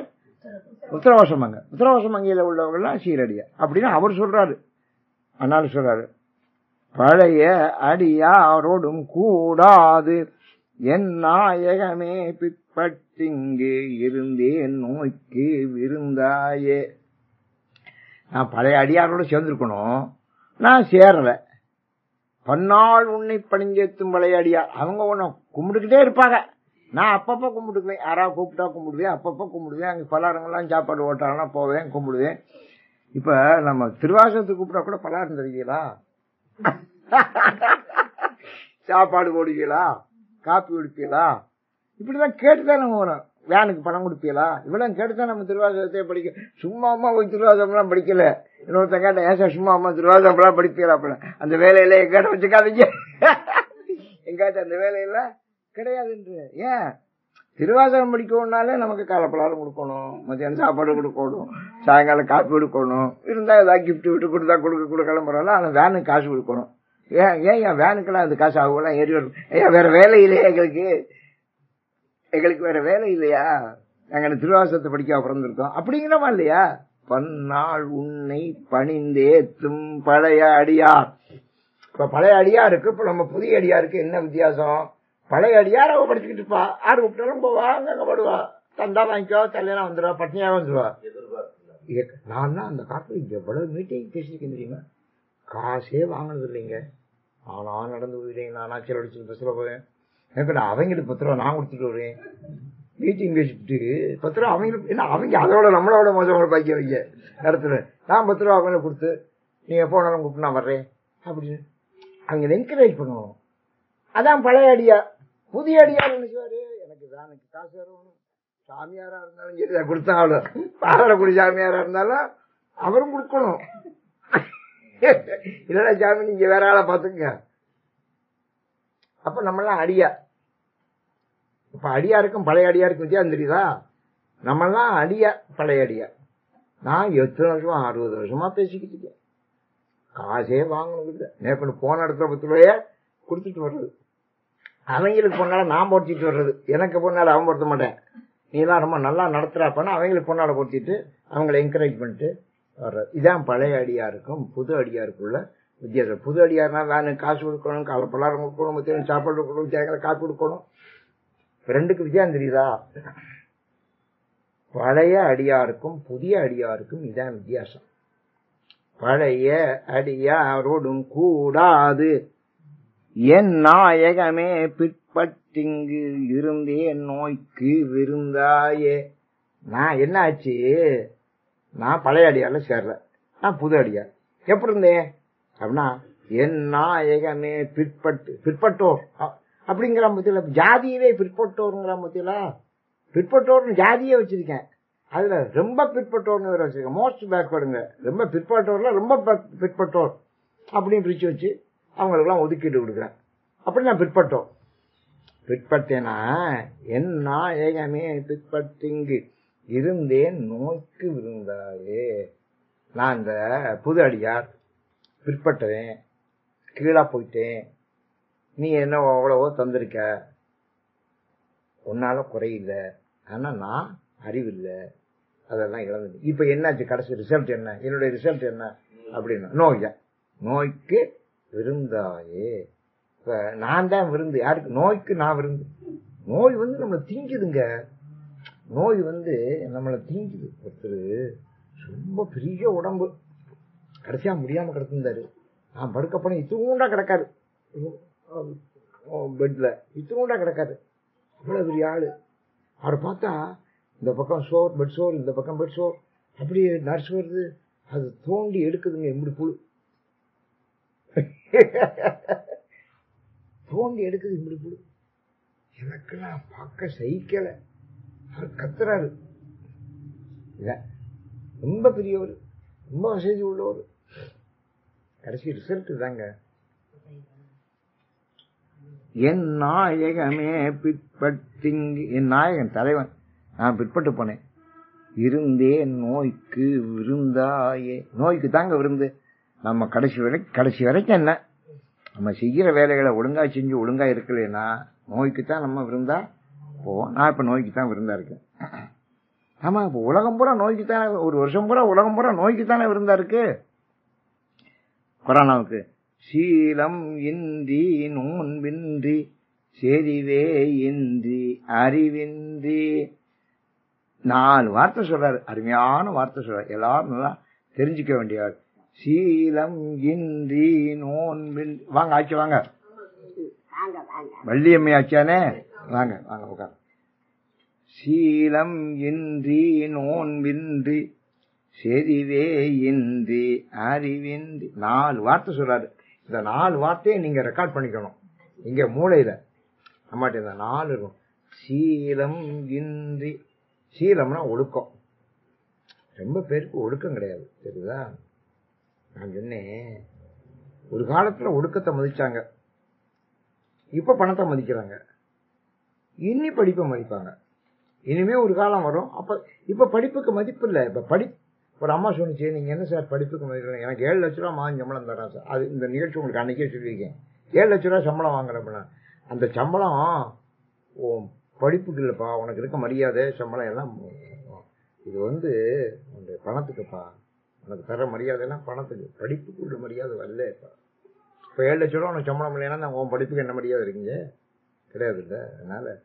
உத்தரவாசமங்க. உத்தரவாசமங்கையில உள்ளவங்கலாம் சீரடியார் அப்படின்னு அவர் சொல்றாரு. அதனால சொல்றாரு, பழைய அடியாரோடும் கூடாது, என் நாயகமே பிற்பட்டிங்கு இருந்தேன் நோய்க்கு விருந்தாயே. நான் பழைய அடியாரோட சேர்ந்திருக்கணும், நான் சேரல. பன்னாள் உன்னை பணிஞ்சேத்தும் பழைய அடியார், அவங்க ஒன்ன கும்பிட்டுக்கிட்டே இருப்பாங்க. நான் அப்பப்ப கும்பிட்டுக்குவேன், யாராவது கூப்பிட்டா கும்பிடுவேன், அப்பப்ப கும்பிடுவேன். அங்க பலகாரங்கள்லாம் சாப்பாடு ஓட்டாங்கன்னா போவேன், கும்பிடுவேன். இப்ப நம்ம திருவாசகத்துக்கு கூப்பிட்டா கூட பலகாரம் தருவீங்களா, சாப்பாடு போடுவீங்களா, காப்பி குடிப்பீங்களா, இப்படிதான் கேட்டுதான் நம்ம வரோம். வேனுக்கு பணம் கொடுப்பீங்களா, இவ்வளவு கேட்டுதான் நம்ம திருவாசகத்தை படிக்க. சும்மா அம்மா போய் திருவாசகம் எல்லாம் படிக்கல. இன்னொருத்தன் கேட்ட, ஏன் சார் சும்மா அம்மா திருவாசகம் எல்லாம் படிப்பீங்களா? அப்ப அந்த வேலையில எங்கிட்ட வச்சுக்காதீங்க, எங்காச்சும் அந்த வேலையில கிடையாதுன்று. ஏன், திருவாசகம் படிக்கணும்னாலே நமக்கு காலப்பலாரம் கொடுக்கணும், மத்தியானம் சாப்பாடு கொடுக்கணும், சாயங்காலம் காப்பி கொடுக்கணும், இருந்தா ஏதாவது கிஃப்ட் விட்டு கொடுத்தா கொடுக்க கிளம்புறோம்ல. ஆனா வேனுக்கு காசு கொடுக்கணும். ஏன் வேனுக்கெல்லாம் அது காசு ஆகுலாம் ஏறி வரும். ஏன் வேற வேலை இல்லையா எங்களுக்கு வேற வேலை இல்லையா? நாங்க திருவாசகத்தை படிக்க பிறந்திருக்கோம் அப்படிங்கிறமா இல்லையா? பன்னாள் உன்னை பணிந்தேத்தும் பழைய அடியார். இப்ப பழைய அடியாருக்கு இப்ப நம்ம புதிய அடியாருக்கு என்ன வித்தியாசம்? பழைய அடியார் அவ படிச்சுக்கிட்டு இருப்பா, ஆறு விட்டாலும் போவா, அங்க படுவா, தந்தா வாங்கிக்கோ, கல்யாணம் வந்துடுவா, பட்னியாக வந்துடுவா. நான் தான் அந்த காலத்துல எவ்வளவு மீட்டிங் பேசியிருக்கேன் தெரியுமா? காசே வாங்கினது இல்லைங்க, நானா நடந்து போயிடுறேன், நானா செலவழிச்சு பஸ்ல போவேன். எனக்கு அவங்களுக்கு 10 ரூபா நான் கொடுத்துட்டு வருவேன், மீட்டிங் பேசிட்டு 10 ரூபா அவங்களுக்கு. என்ன அவங்க அதோட நம்மளோட மோசமான பாக்கி வைங்க இடத்துல. நான் 10 ரூபா அவங்கள கொடுத்து நீங்க போனாலும் கூப்பிட்டு நான் வர்றேன் அப்படின்னு அவங்க என்கரேஜ் பண்ணுவோம். அதான் பழைய அடியார். புதிய அடியார் நினைச்சுவாரு, எனக்கு வேனுக்கு காசு வரணும், சாமியாரா இருந்தாலும் சரி கொடுத்தாலும், பாரக்குடி சாமியாரா இருந்தாலும் அவரும் கொடுக்கணும். இல்லடா சாமி நீங்க வேற ஆளை பாத்துங்க. அப்ப நம்மளாம் அடியார். இப்ப அடியாருக்கும் பழைய அடியாருக்கும் வித்தியாசம் தெரியுதா? நம்மளாம் அடியார், பழைய அடியார். நான் எத்தனை வருஷமா 60 வருஷமா பேசிக்கிட்டு இருக்கேன். காசே வாங்கணும், நேற்று போன இடத்துல 10 ரூபாய கொடுத்துட்டு வர்றது. அவங்களுக்கு பொண்ணால நான் பொறுத்திட்டு வர்றது, எனக்கு பொண்ணால அவன் பொறுத்த மாட்டேன். நீ எல்லாம் ரொம்ப நல்லா நடத்துறாப்பன்னா அவங்களுக்கு பொண்ணால பொறுத்திட்டு அவங்களை என்கரேஜ் பண்ணிட்டு வர்றது. இதான் பழைய அடியாருக்கும் புது அடியாருக்குள்ள வித்தியாசம். புது அடியார்னா வேனுக்கு காசு கொடுக்கணும், பலகாரம் கொடுக்கணும், மத்தியானம் சாப்பாடு கொடுக்கணும், தேங்காய் காப்பி கொடுக்கணும். ரெண்டுக்கு வித்தியாசம் தெரியுதா? பழைய அடியாருக்கும் புதிய அடியாருக்கும் இதான் வித்தியாசம். பழைய அடியாரோடும் கூடாது என் நாயகமே பிற்பட்டிங்கு இருந்தேன் நோய்க்கு விருந்தாயே. நான் என்ன ஆச்சு, நான் பழைய அடியார்ல சேர்ற, நான் புது அடியார். எப்படி இருந்தேன் அப்படின்னா, என் நாயகமே பிற்பட்டோர் அப்படிங்கிற பத்தியில, ஜாதியவே பிற்பட்டோருங்கிற பத்தியில, பிற்பட்டோர்னு ஜாதியே வச்சிருக்கேன். அதுல ரொம்ப பிற்பட்டோர்னு வேற வச்சிருக்கேன். மோஸ்ட் பேக்வர்டுங்க, ரொம்ப பிற்பட்டோர்ல ரொம்ப பிற்பட்டோர் அப்படின்னு பிரிச்சு வச்சு அவங்களுக்கெல்லாம் ஒதுக்கீடு கொடுக்குறேன். அப்படி நான் பிற்பட்டேனா, என் நாயகமே பிற்பட்டிங்கு இருந்தேன் நோய்க்கு விருந்தாயே. நான் இந்த புது அடியார், பிற்பட்டவேன், கீழா போயிட்டேன். நீ என்ன அவ்வளவோ தந்திருக்க, உன்னால குறையில்ல. ஆனா நான் அறிவில்லை, அதெல்லாம் இழந்து. இப்ப என்னாச்சு, கடைசி ரிசல்ட் என்ன, என்னுடைய ரிசல்ட் என்ன அப்படின்னா, நோய்க்கு விருந்தாயே. இப்ப நான் தான் விருந்து. யாருக்கு? நோய்க்கு நான் விருந்து. நோய் நம்மளை திங்குதுங்க. நோய் நம்மளை திங்குது. ஒருத்தர் ரொம்ப பெரிய உடம்பு, கடைசியா முடியாம கிடந்திருந்தாரு. நான் படுக்க போன இத்தூண்டா கிடக்காரு பெட்ல, இத்தூண்டா கிடக்காரு. அவ்வளவு பெரிய ஆளு. அவரை பார்த்தா இந்த பக்கம் சோர், பெட் சோர், இந்த பக்கம் பெட் சோர், அப்படியே நர்ஸ் வருது, அது தோண்டி எடுக்குதுங்க. இப்படி புழு தோண்டி எடுக்குது, இப்படி புழு. எனக்கெல்லாம் பார்க்க சகிக்கல. அவர் கத்துறாரு. ரொம்ப பெரியவர், ரொம்ப வசதி உள்ளவர். கடைசி ரிசல்ட் தாங்க. என் நாயகமே பிற்பட்டிங்கு, என் நாயகன் தலைவன் நான் பிற்பட்டு போனேன். இருந்தேன் நோய்க்கு விருந்தாயே. நோய்க்கு தாங்க விருந்து. நம்ம கடைசி வரைக்கும் என்ன, நம்ம செய்யற வேலைகளை ஒழுங்கா செஞ்சு ஒழுங்கா இருக்கலன்னா நோய்க்குத்தான் நம்ம விருந்தா போவோம். நான் இப்ப நோய்க்கு தான் விருந்தா இருக்கேன். ஆமா, இப்ப உலகம் பூரா நோய்க்குத்தானே, ஒரு வருஷம் பூரா உலகம் பூரா நோய்க்குத்தானே விருந்தா இருக்கு. கொரோனாவுக்கு சீலம் இன்றி நோன்பின்றி செறிவே இன்றி அறிவின்றி 4 வார்த்தை சொல்றாரு. அருமையான வார்த்தை சொல்றாரு, எல்லாரும் நல்லா தெரிஞ்சுக்க வேண்டியார். சீலம் இன்றி நோன்பின்றி. வாங்க ஆச்சு, வாங்க வள்ளியம்மை ஆச்சானே, வாங்க வாங்க உட்கார். சீலம் இன்றி நோன்பின்றி செறிவே இன்றி அறிவின்றி 4 வார்த்தை சொல்றாரு. இந்த 4 வார்த்தையை நீங்க ரெக்கார்ட் பண்ணிக்கணும் இங்க மூளையில. அம்மாட்ட இந்த 4 இருக்கும். சீலம் இன்றி, சீலம்னா ஒழுக்கம். ரொம்ப பேருக்கு ஒழுக்கம் கிடையாது, தெரியுதா? நான் சொன்னேன், ஒரு காலத்துல ஒழுக்கத்தை மதிச்சாங்க, இப்ப பணத்தை மதிக்கிறாங்க. இனி படிப்பை மதிப்பாங்க. இனிமே ஒரு காலம் வரும், அப்ப இப்ப படிப்புக்கு மதிப்பு இல்லை. இப்ப ஒரு அம்மா சொன்னிச்சு, நீங்க என்ன சார் படிப்புக்கு மதிக்கிறீங்க? எனக்கு 7 லட்ச ரூபா மாதம் சம்பளம் தரேன் சார். அது இந்த நிகழ்ச்சி உங்களுக்கு அன்னைக்கே சொல்லியிருக்கேன். 7 லட்ச ரூபா சம்பளம் வாங்குறப்ப, அந்த சம்பளம் படிப்புக்கு இல்லப்பா, உனக்கு இருக்க மரியாதை சம்பளம் எல்லாம் இது உன்னுடைய பணத்துக்குப்பா. உனக்கு தர மரியாதை எல்லாம் பணத்துக்கு, படிப்புக்கு உள்ள மரியாதை வரல. இப்ப 7 லட்ச ரூபா உனக்கு சம்பளம் இல்லைன்னா உன் படிப்புக்கு என்ன மரியாதை இருக்கீங்க? கிடையாது இல்ல. அதனால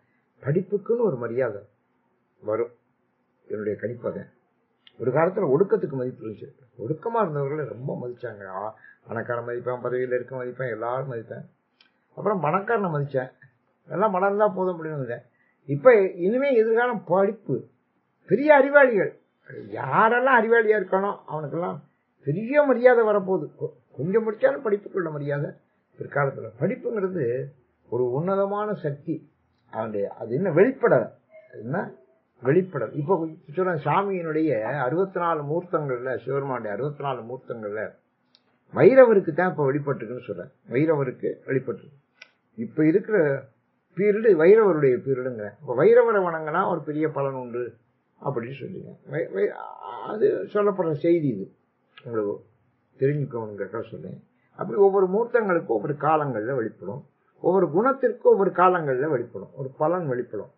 படிப்புக்குன்னு ஒரு மரியாதை வரும். என்னுடைய கணிப்பதை. ஒரு காலத்துல ஒடுக்கத்துக்கு மதிப்பு இருந்துச்சு. ஒடுக்கமா இருந்தவர்களை ரொம்ப மதிச்சாங்க. பணக்காரன் மதிப்பேன், பதவியில இருக்க மதிப்பேன், எல்லாரும் மதிப்பேன். அப்புறம் பணக்காரனை மதிச்சேன், எல்லாம் மலர்ந்தா போதும் அப்படின்னு. இப்ப இனிமே எதிர்காலம் படிப்பு. பெரிய அறிவாளிகள் யாரெல்லாம் அறிவாளியா இருக்கானோ அவனுக்கெல்லாம் பெரிய மரியாதை வரப்போகுது. கொஞ்சம் முடிச்சாலும் படிப்புக்குள்ள மரியாதை பிற்காலத்துல. படிப்புங்கிறது ஒரு உன்னதமான சக்தி. அவனுடைய அது என்ன வெளிப்படல், என்ன வெளிப்படல். இப்ப சொல்ற சாமியினுடைய 64 மூர்த்தங்கள்ல, சிவருமானுடைய 64 மூர்த்தங்கள்ல வைரவருக்கு தான் இப்ப வெளிப்பட்டுருக்குன்னு சொல்றேன். வைரவருக்கு வெளிப்பட்டு இப்ப இருக்கிற பீரியடு வைரவருடைய பீரியடுங்க. இப்ப வைரவரை வணங்கினா ஒரு பெரிய பலன் உண்டு அப்படின்னு சொல்லுங்க. அது சொல்லப்படுற செய்தி. இது உங்களுக்கு தெரிஞ்சுக்கணுங்கிறத சொல்றேன். அப்படி ஒவ்வொரு மூர்த்தங்களுக்கும் ஒவ்வொரு காலங்கள்ல வெளிப்படும், ஒவ்வொரு குணத்திற்கும் ஒவ்வொரு காலங்கள்ல வெளிப்படும், ஒரு பலன் வெளிப்படும்.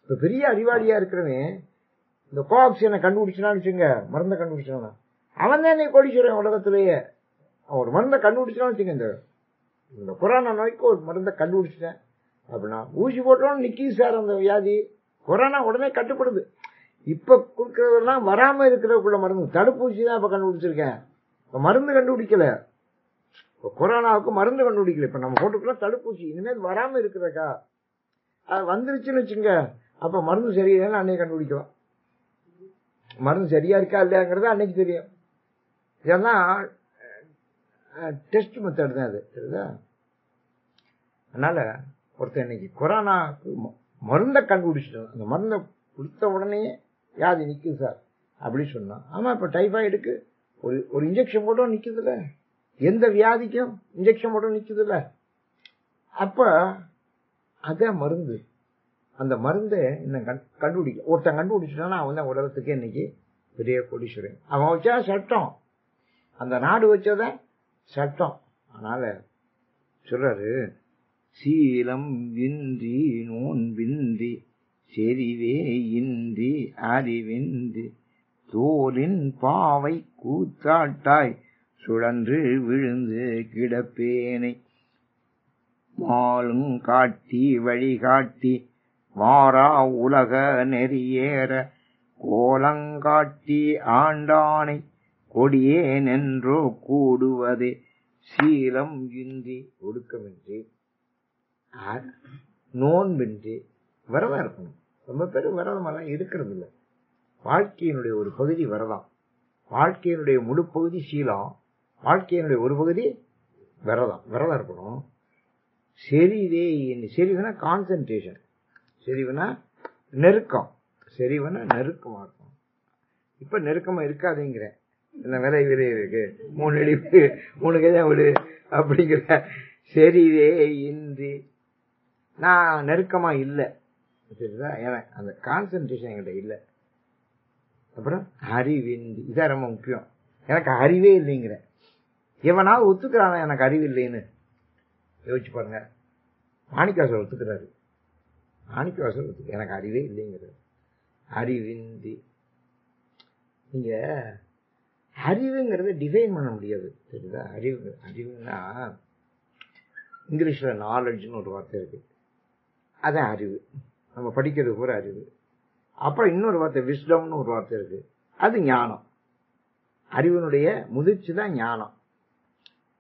இப்ப பெரிய அறிவாளியா இருக்கிறவன் இந்த கோஆக்சிஜனை கண்டுபிடிச்சான்னு வச்சுங்க, மருந்தை கண்டுபிடிச்சானா அவன் தான் என்னை கோடீஸ்வரன் உலகத்திலேயே. அவன் ஒரு மருந்தை கண்டுபிடிச்சான்னு வச்சுங்க, இந்த கொரோனா நோய்க்கு ஒரு மருந்தை கண்டுபிடிச்சிட்டேன், அப்படின்னா ஊசி போட்டோம் நிக்குது சார் அந்த வியாதி. கொரோனா உடனே கட்டுப்படுது. இப்ப கொடுக்கறதெல்லாம் வராம இருக்கிறதுக்குள்ள மருந்து. தடுப்பூசி தான் இப்ப கண்டுபிடிச்சிருக்கேன். இப்ப மருந்து கண்டுபிடிக்கல. இப்ப கொரோனாவுக்கு மருந்து கண்டுபிடிக்கல. இப்ப நம்ம போட்டுக்கலாம் தடுப்பூசி. இனிமேல் வராம இருக்கிறக்கா அது வந்துருச்சுன்னு வச்சுங்க, அப்ப மருந்து சரியில்லைன்னு அன்னைக்கு கண்டுபிடிக்கலாம். மருந்து சரியா இருக்கா இல்லையாங்கிறது அன்னைக்கு தெரியும். இதெல்லாம் டெஸ்ட் மெத்தட் தான் அது. சரிதா? அதனால ஒருத்தர் இன்னைக்கு கொரோனாக்கு மருந்தை கண்டுபிடிச்சிட்டோம். அந்த மருந்தை கொடுத்த உடனே வியாதி நிக்குது சார் அப்படி சொன்னா, ஆமா இப்ப டைபாய்டுக்கு ஒரு இன்ஜெக்ஷன் போட்டோம் நிக்குதுல்ல, எந்த வியாதிக்கும் இன்ஜெக்ஷன் போட்டோம் நிக்குதுல்ல. அப்ப அதான் மருந்து. அந்த மருந்தை இன்னும் கண்டுபிடிக்க ஒருத்தன் கண்டுபிடிச்சிட்டான்னா அவன் தான் உலகத்துக்கு இன்னைக்கு பெரிய கோடீஸ்வரன். அவன் வச்சா சட்டம், அந்த நாடு வச்சத சட்டம். அதனால சொல்றாரு, சீலம் இன்றி நோன்பின்றி செறிவே இன்றி அறிவின்றி தோலின் பாவை கூத்தாட்டாய் சுழன்று விழுந்து கிடப்பேனை மாலும் காட்டி வழிகாட்டி மாறா உலக நெறியேற கோலங்காட்டி ஆண்டானை கொடியேனென்றோ கூடுவதே சீலம் இன்றி ஒடுக்கமின்றி நோன்பின்றி விரதம் இருக்கணும். ரொம்ப பேர் விரதமெல்லாம் இருக்கிறது இல்லை. வாழ்க்கையினுடைய ஒரு பகுதி விரதம், வாழ்க்கையினுடைய முழு பகுதி சீலம், வாழ்க்கையினுடைய ஒரு பகுதி விரதம். விரதம் இருக்கணும். செறிவே செறிவுனா கான்சென்ட்ரேஷன், செறிவுனா நெருக்கம், செறிவுனா நெருக்கமா இருக்கும். இப்ப நெருக்கமா இருக்காதுங்கிறேன். என்ன விலை விலை இருக்கு 3 அடி 3 கைதான் விடு அப்படிங்கிற. செறிவே இன்றி நான் நெருக்கமா இல்லை. சரிதா? எனக்கு அந்த கான்சென்ட்ரேஷன் என்கிட்ட இல்லை. அப்புறம் அறிவின்றி, இதான் ரொம்ப முக்கியம். எனக்கு அறிவே இல்லைங்கிற. எவனாவது ஒத்துக்கிறானா எனக்கு அறிவு இல்லைன்னு? யோசிச்சு பாருங்க. மாணிக்கவாசர் ஒத்துக்கிறாரு. மாணிக்கவாசர் ஒத்துக்க எனக்கு அறிவே இல்லைங்கிறது. அறிவின்றி நீங்க அறிவுங்கிறத டிஃபைன் பண்ண முடியாது. சரிதா? அறிவுன்னா இங்கிலீஷ்ல நாலேஜ்னு ஒரு வார்த்தை இருக்கு, அதான் அறிவு. நம்ம படிக்கிறது பூரா அறிவு. அப்புறம் இன்னொரு வார்த்தை விஸ்டம்னு ஒரு வார்த்தை இருக்கு, அது ஞானம். அறிவினுடைய முதிர்ச்சி தான் ஞானம்.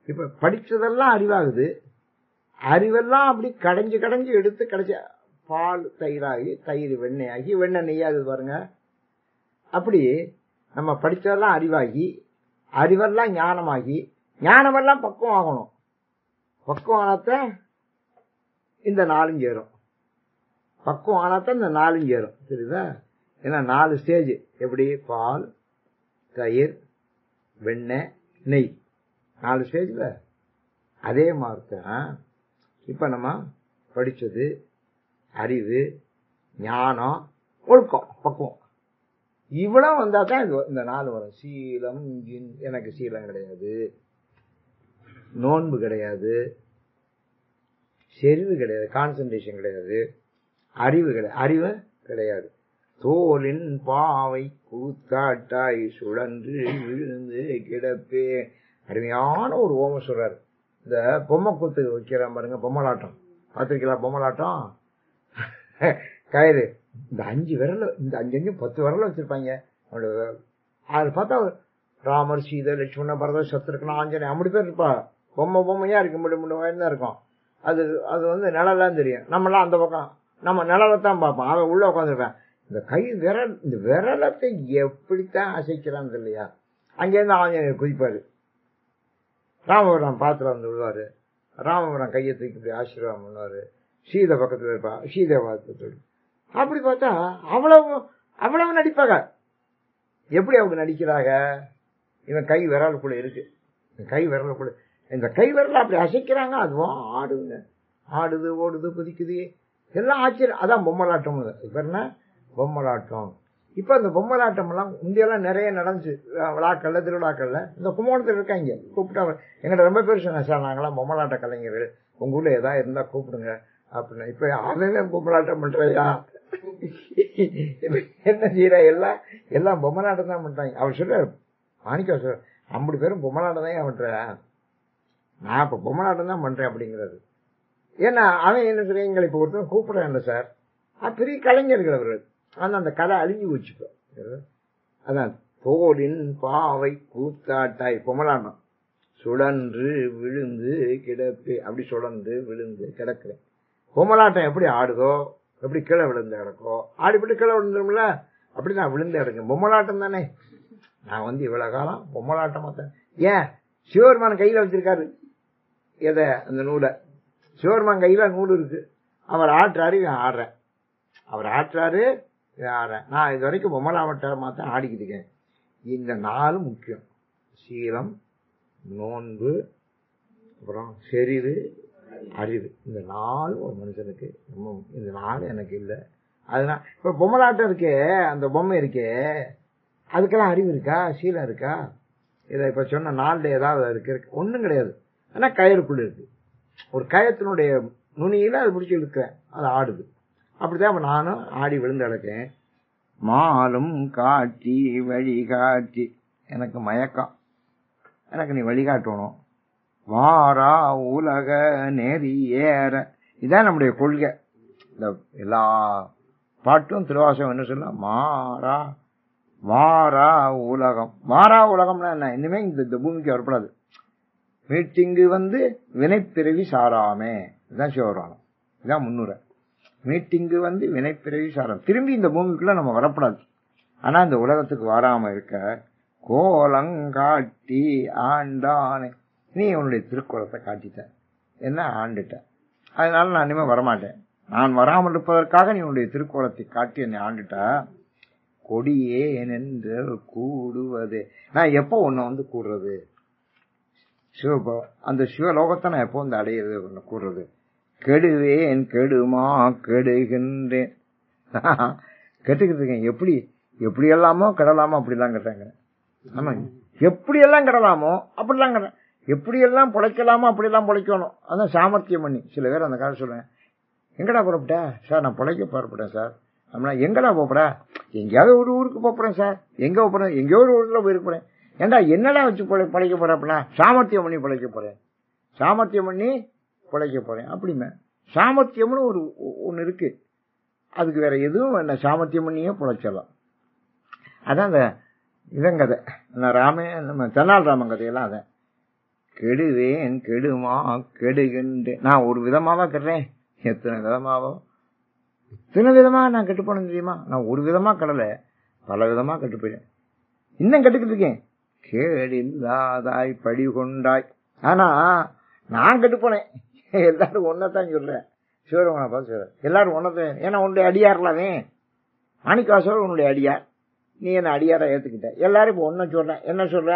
இப்ப படிச்சதெல்லாம் அறிவாகுது. அறிவெல்லாம் அப்படி கடைஞ்சு கடைஞ்சு எடுத்து கடைச்ச பால் தயிராகி, தயிர் வெண்ணெயாகி, வெண்ணெய் நெய்யாகுது பாருங்க. அப்படி நம்ம படிச்சதெல்லாம் அறிவாகி, அறிவெல்லாம் ஞானமாகி, ஞானமெல்லாம் பக்குவம் ஆகணும். பக்குவம் ஆனாத்தான் இந்த 4 சேரும். பக்குவம் ஆனாத்தான் இந்த 4 சேரும். சரிதா? ஏன்னா 4 ஸ்டேஜ். எப்படி? பால், தயிர், வெண்ணெய், நெய், 4 ஸ்டேஜ்ல. அதே மாதிரிதான் இப்ப நம்ம படிச்சது அறிவு, ஞானம், ஒழுக்கம், பக்குவம், இவ்வளவு வந்தா தான் இந்த 4 வரும். சீலம், எனக்கு சீலம் கிடையாது, நோன்பு கிடையாது, செறிவு கிடையாது, கான்சென்ட்ரேஷன் கிடையாது, அறிவு கிடையாது, அறிவு கிடையாது. தோலின் பாவை கூத்தாட்டாய் சுழன்று விழுந்து கிடப்பே. அருமையான ஒரு ஓமம் சொல்றாரு. இந்த பொம்மை கூத்து வைக்கிற பாருங்க, பொம்மலாட்டம் பார்த்திருக்கலாம். பொம்மலாட்டம் கயிறு இந்த 5 விரல, இந்த 5 10 விரல வச்சிருப்பாங்க. அது பார்த்தா ராமர், சீதை, லட்சுமண, பரதர், சத்ருகன், ஆஞ்சநேயர் அப்படி பேர் இருப்பா. பொம்மையா இருக்கு, முடி வயதான் இருக்கும். அது வந்து நிழலாம் தெரியும். நம்மளாம் அந்த பக்கம் நம்ம நிழலைத்தான் பார்ப்போம். அவன் உள்ள உட்காந்துருப்பேன். இந்த கை விரல், இந்த விரலத்தை எப்படித்தான் அசைக்கிறான்னு இல்லையா? அங்கேருந்து ஆஞ்சநேயர் குதிப்பாரு, ராமபுரம் பாத்திரம் வந்து விடுவாரு, ராமபுரம் கையை தூக்கி இப்படி ஆசீர்வாதம் பண்ணுவாரு, சீதை பக்கத்துல இருப்பா, சீதை பார்த்து. அப்படி பார்த்தா அவ்வளவு நடிப்பாங்க. எப்படி அவங்க நடிக்கிறாங்க? இவன் கை விரலுக்குள்ள இருக்கு, கை விரலுக்குள்ள இந்த கை விரல அப்படி அசைக்கிறாங்க. அதுவும் ஆடுதுங்க, ஆடுது, ஓடுது, குதிக்குது, எல்லாம் ஆச்சரியம். அதான் பொம்மலாட்டம். இப்ப என்ன பொம்மலாட்டம்? இப்ப அந்த பொம்மலாட்டம் எல்லாம் இந்தியெல்லாம் நிறைய நடந்துச்சு. விழாக்கள்ல, திருவிழாக்கள்ல. இந்த கும்பகோணத்துல இருக்காங்க, கூப்பிட்டா எங்கிட்ட ரொம்ப பேர் சொன்னேன், சார் நாங்கெல்லாம் பொம்மலாட்ட கலைஞர்கள், உங்க ஊர்ல ஏதாவது இருந்தா கூப்பிடுங்க அப்படின்னு. இப்ப அவன் பொம்மலாட்டம் பண்றையா? என்ன செய்யற? எல்லாம் பொம்மலாட்டம் தான் பண்றாங்க. அவர் சொல்ற, மாணிக்கா சொல்ற, 50 பேரும் பொம்மலாட்டம் தான் பண்ற, நான் இப்ப பொம்மலாட்டம் தான் பண்றேன் அப்படிங்கிறாரு. ஏன்னா அவன் என்ன சொல்ற, எங்களை இப்போ ஒருத்தர் கூப்பிடுறாங்க சார், பெரிய கலைஞர்கள் அவர்கள். ஆனால் அந்த கலை அழிஞ்சு போச்சுப்போ. அதான் தோடின் பாவை கூத்தாட்டாய் பொம்மலாட்டம், சுழன்று விழுந்து கிடப்பு, அப்படி சுழன்று விழுந்து கிடக்குறேன். பொம்மலாட்டம் எப்படி ஆடுதோ, எப்படி கீழே விழுந்து கிடக்கோ, ஆடிப்பட்டு கீழே விழுந்துரும்ல, அப்படி நான் விழுந்து கிடக்கேன். பொம்மலாட்டம் தானே. நான் இவ்வளவு காலம் பொம்மலாட்டமா தான். ஏன் சிவபெருமான் கையில வச்சிருக்காரு எதை, அந்த நூலை. சிவபெருமான் கையில நூல் இருக்கு, அவர் ஆட்டுறாரு, இவன் ஆடுறேன். அவர் ஆட்டுறாரு, இவன் ஆடுறேன். நான் இது வரைக்கும் பொம்மலாட்டமா தான் ஆடிக்கிட்டு இருக்கேன். இந்த 4 முக்கியம். சீலம், நோன்பு, அப்புறம் செறிவு, அறிவு. இந்த 4 ஒரு மனுஷனுக்கு. இந்த 4 எனக்கு இல்லை. அதனால இப்ப பொம்மலாட்டம் இருக்கே, அந்த பொம்மை இருக்கே, அதுக்கெல்லாம் அறிவு இருக்கா, சீலம் இருக்கா? இதை இப்ப சொன்ன 4 ஏதாவது இருக்கு? ஒண்ணும் கிடையாது. ஆனா கயிறுக்குள்ள இருக்கு. ஒரு கயத்தினுடைய நுனியில அது பிடிச்சி இழுக்கிறேன், அது ஆடுது. அப்படித்தான் நானும் ஆடி விழுந்து கிடக்கேன். மாலும் காட்டி வழிகாட்டி, எனக்கு மயக்கம், எனக்கு நீ வழிகாட்டணும். வாரா உலக நெறி ஏற, இதான் நம்முடைய கொள்கை. இந்த எல்லா பாட்டும் திருவாசகம் என்ன சொல்ல, மாறா வாரா உலகம். வாரா உலகம்னா என்ன? இனிமே இந்த பூமிக்கு வரப்படாது. மீட்டிங்கு வினைப்பிறவி சாராமே, இதுதான் சிவபுராணம், இதுதான் முன்னுரை. மீட்டிங்கு வினைப்பிறவி சாராம, திரும்பி இந்த பூமிக்குள்ள நம்ம வரப்படாது. ஆனா இந்த உலகத்துக்கு வராம இருக்க கோலங்காட்டி ஆண்டானே, நீ உன்னுடைய திருக்கோலத்தை காட்டிட்ட, என்ன ஆண்டுட்ட. அதனால நான் இனிமே வரமாட்டேன். நான் வராமல் இருப்பதற்காக நீ உன்னுடைய திருக்கோலத்தை காட்டி என்னை ஆண்டுட்டா. கொடியே என்று கூடுவது, நான் எப்போ உன்னை கூடுறது? அந்த சிவலோகத்தை நான் எப்போ அடையிறது, உன்னை கூடுறது? கெடுவேன் கெடுமா கெடுகின்றேன், கெட்டுக்கிட்டு இருக்கேன். எப்படி எல்லாமோ கெடலாமோ அப்படிலாம் கேட்டாங்க. ஆமா, எப்படி எல்லாம் கிடலாமோ அப்படிலாம் கிட, எப்படி எல்லாம் பிழைக்கலாமோ அப்படிலாம் பிழைக்கணும். அதான் சாமர்த்தியம் பண்ணி. சில பேர் அந்த காலம் சொல்லுவேன், எங்கடா புறப்பட்ட சார்? நான் பிழைக்க புறப்பட்டேன் சார். நம்மளா எங்கடா போப்படா? எங்கேயாவது ஒரு ஊருக்கு போறேன் சார். எங்க போறேன்? எங்கேயோ ஒரு ஊருக்குள்ள போயிருப்பேன். ஏண்டா என்னடா வச்சு பிழைக்க போறேன்? அப்படின்னா சாமர்த்தியம் பண்ணி பிழைக்க போறேன், சாமர்த்தியம் பண்ணி பிழைக்க போறேன். அப்படிமே சாமர்த்தியம்னு ஒன்னு இருக்கு, அதுக்கு வேற எதுவும் என்ன, சாமர்த்தியம் பண்ணியே பிழைச்சலாம். அதான் அந்த இதங்கதை, நம்ம தென்னால் ராமன் கதையெல்லாம் அதான். கெடுவேன் கெடுமா கெடுகின்றேன், நான் ஒரு விதமாவா கெடுறேன், எத்தனை விதமாவோ, எத்தனை விதமா நான் கெட்டு போனேன் தெரியுமா? நான் ஒரு விதமா கடல, பல விதமா கெட்டு போயிட்டேன். இன்னும் கெட்டுக்கிட்டு இருக்கேன். கேடில்லாதாய் படி கொண்டாய். ஆனா நான் கெட்டு போனேன். எல்லாரும் ஒன்னதான் சொல்றேன், சிவரமனை பார்த்து சொல்ற, எல்லாரும் ஒன்னதான். ஏன்னா உன்னுடைய அடியார்லாமே, மாணிக்காசோர் உன்னுடைய அடியார், நீ என்ன அடியாரா ஏத்துக்கிட்ட. எல்லாரும் இப்ப ஒன்ன சொல்றேன். என்ன சொல்ற?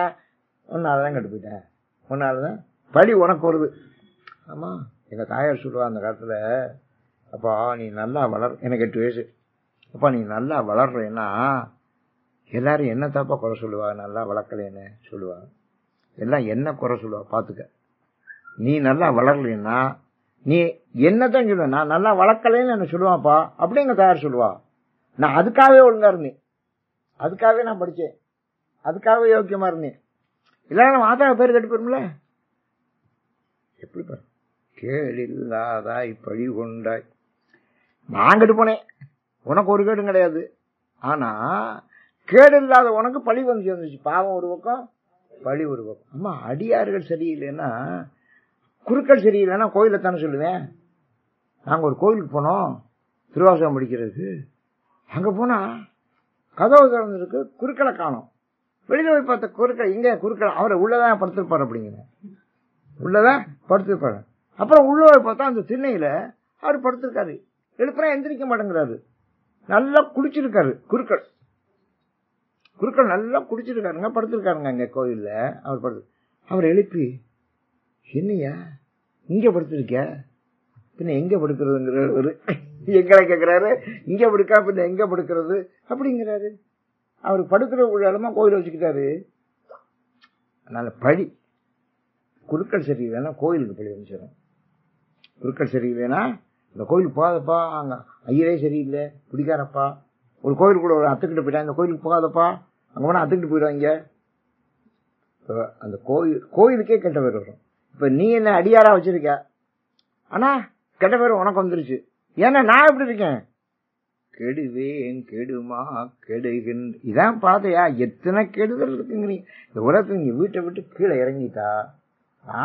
ஒன்னாலதான் கெட்டு போயிட்டேன், ஒன்னாலதான் படி உனக்கு வருது. ஆமா, எங்க தாயார் சொல்லுவா அந்த காலத்துல, அப்பா நீ நல்லா வளர், எனக்கு 8 வயசு, அப்பா நீ நல்லா வளர்றேன்னா எல்லாரும் என்ன தப்பா குறை சொல்லுவா, நல்லா வளர்க்கலன்னு சொல்லுவா, எல்லாம் என்ன குறை சொல்லுவா பாத்துக்க. நீ நல்லா வளரலன்னா நீ என்னதான் சொல்லுவ, நான் நல்லா வளர்க்கலன்னு என்ன சொல்லுவாப்பா அப்படி எங்க தாயார் சொல்லுவா. நான் அதுக்காகவே ஒழுங்கா இருந்தேன், அதுக்காகவே நான் படிச்சேன், அதுக்காகவே யோக்கியமா இருந்தேன். இல்ல நம்ம ஆதா பேர் கட்டு போயிரும்ல. எப்படி பாரு, கேடில்லாதாய் பழி கொண்டாய். நான் கெட்டு போனேன், உனக்கு ஒரு கேடும் கிடையாது. ஆனா கேடு இல்லாத உனக்கு பழி வந்து சேர்ந்துச்சு. பாவம் ஒரு பக்கம், பழி ஒரு பக்கம். ஆமா, அடியார்கள் சரியில்லைன்னா, குருக்கள் சரியில்லைன்னா கோயிலைத்தானே சொல்லுவேன். நாங்க ஒரு கோயிலுக்கு போனோம் திருவாசகம் படிக்கிறதுக்கு. அங்க போனா கதவு திறந்துருக்கு, குருக்களை காணோம். வெளியில போய் பார்த்த குருக்கள், இங்க குருக்கள் அவரை உள்ளதான் படுத்திருப்பாரு, அப்படிங்கிற உள்ளதான் படுத்திருப்பாரு. அப்புறம் உள்ள போய் பார்த்தா அந்த திண்ணையில அவர் படுத்திருக்காரு. எழுப்புறா எந்திரிக்க மாட்டேங்கிறாரு, நல்லா குடிச்சிருக்காரு. குருக்கள் நல்லா குடிச்சிருக்காருங்க, படுத்திருக்காருங்க அங்க கோயில்ல. அவர் படுத்து, அவர் எழுப்பி, என்னையா இங்க படுத்திருக்க, பின்ன எங்க படுக்கிறதுங்கிறாரு. எங்களை கேட்கிறாரு, இங்க படுக்கா பின்ன எங்க படுக்கிறது அப்படிங்கிறாரு. அவர் படுக்கிற ஒரு இடமா கோயில் வச்சுக்கிட்டாரு. அதனால பழி, குருக்கள் சரியில்லைன்னா கோயிலுக்கு பழி வந்துச்சிடும். குருக்கள் சரியில்லைன்னா இந்த கோயிலுக்கு போகாதப்பா, அங்க ஐயரே சரியில்லை, பிடிக்காரப்பா. ஒரு கோயிலுக்குள்ள ஒரு அத்துக்கிட்டு போயிட்டா, இந்த கோயிலுக்கு போகாதப்பா, அங்க போனா அத்துக்கிட்டு போயிடுவாங்க. அந்த கோயிலுக்கே கெட்ட பேர் வரும். இப்ப நீ என்ன அடியாரா வச்சிருக்க, ஆனா கெட்ட பேர் உனக்கு வந்துருச்சு. ஏன்னா நான் எப்படி இருக்கேன், கெடுவேன் கெடுமா கெடுகின். இதான் பாதையா? எத்தனை கெடுதல் இருக்குங்க. நீ இந்த உலகத்துல நீங்க வீட்டை விட்டு கீழே இறங்கிட்டா,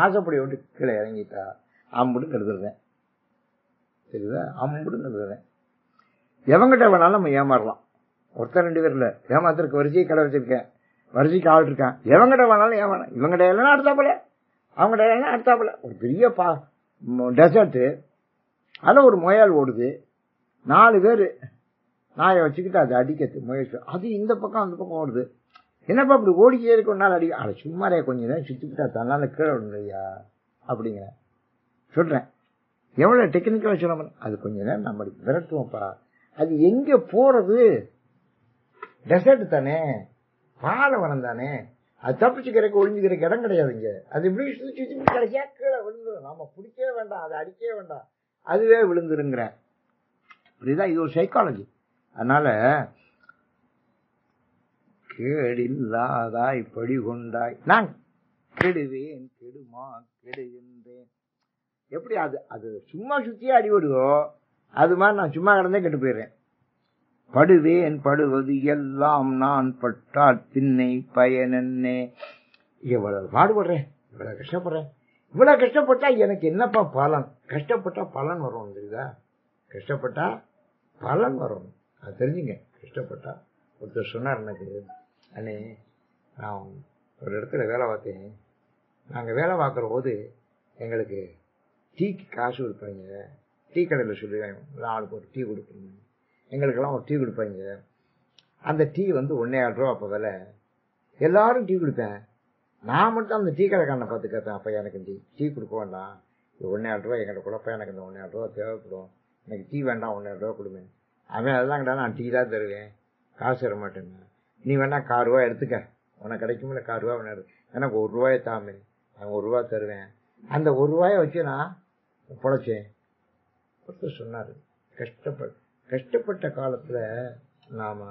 ஆசைப்படி விட்டு கீழே இறங்கிட்டா அம்புடும் கெடுதல்றேன். சரிதா? அம்புடும் கெடுதல்றேன். எவங்கிட்ட வேணாலும் நம்ம ஏமாறலாம். ஒருத்தர் 2 பேர் இல்ல, ஏமாத்திருக்கு வரிசையை கடை வச்சிருக்கேன், வரிசைக்கு ஆள் இருக்கான். எவங்கிட்ட வேணாலும் ஏமாறலாம். இவங்கிட்ட எல்லாம் அடுத்தாப்புல, அவங்ககிட்ட எல்லாம் அடுத்தாப்புல. ஒரு பெரிய டெசர்ட், அதில் ஒரு முயல் ஓடுது, 4 பேர் நாயை வச்சுக்கிட்டு அதை அடிக்கிறது முயற்சி. அது இந்த பக்கம் அந்த பக்கம் ஓடுது. என்னப்பா அப்படி ஓடிக்கே இருக்க ஒரு நாள் அடிக்க, அதை சும்மாரே கொஞ்சம் நேரம் சுற்றிக்கிட்டா தன்னால கீழே விடுங்கய்யா அப்படிங்கிற சொல்றேன். எவ்வளவு டெக்னிக்கலா சொல்ல, அது கொஞ்ச நேரம் நம்ம விரட்டுவோம்ப்பா. அது எங்க போறது? டெசர்ட் தானே, பாலைவனம் தானே, அது தப்பிச்சுக்கிறக்கு ஒளிஞ்சுக்கிறக்கு இடம் கிடையாதுங்க. அது இப்படி சுற்றி கிடைச்சா கீழே விழுந்துடும். நாம பிடிக்கவே வேண்டாம், அதை அடிக்கவே வேண்டாம், அதுவே விழுந்துருங்கிற. புரியுதா? இது ஒரு சைக்காலஜி. அதனால கேடில்லாதாய் படி கொண்டாய் நான் கெடுவேன் கெடுமா கெடுகின்றேன். எப்படி அது அது சும்மா சுத்தியே அடிபடுதோ அது மாதிரி நான் சும்மா கிடந்தே கெட்டு போயிடுறேன். படுவேன் படுவது எல்லாம் நான் பட்டால் திண்ணை பயனே. இவ்வளவு பாடுபடுறேன், இவ்வளவு கஷ்டப்படுறேன், இவ்வளவு கஷ்டப்பட்டா எனக்கு என்னப்பா பலன்? கஷ்டப்பட்டா பலன் வரும் தெரியுதா? கஷ்டப்பட்டா பலன் வரும், அது தெரிஞ்சுங்க. கஷ்டப்பட்டா ஒருத்தர் சொன்னார் எனக்கு, அண்ணே நான் ஒரு இடத்துல வேலை பார்த்தேன். நாங்கள் வேலை பார்க்குற போது எங்களுக்கு டீக்கு காசு கொடுப்பாங்க. டீ கடையில் சொல்லுவாங்க, 4 ஒரு டீ கொடுப்பீங்க, எங்களுக்கெல்லாம் ஒரு டீ கொடுப்பாங்க. அந்த டீ வந்து 1,500 ரூபா அப்போ விலை. எல்லாரும் டீ கொடுப்பேன், நான் மட்டும் அந்த டீ கடைக்காரனை பார்த்து கேட்பேன், அப்போ எனக்கு டீ கொடுக்க வேண்டாம், இது 1,500 ரூபா எங்கிட்ட கொடுப்பேன், எனக்கு இந்த 1,500 ரூபா தேவைப்படும், எனக்கு டீ வேண்டாம், 1,500 ரூபா கொடுப்பேன். அவன் அதெல்லாம் கிட்ட நான் டீ தான் தருவேன், காசு தர மாட்டேங்க, நீ வேணா 1,000 ரூபா எடுத்துக்க, உனக்கு கிடைக்குமில்ல 1,000 ரூபா வேணா, எனக்கு 1 ரூபாயை தாமே, நான் 1 ரூபா தருவேன். அந்த 1 ரூபாயை வச்சு நான் பொழைச்சேன். ஒருத்தர் சொன்னார், கஷ்டப்பட்ட காலத்துல நாம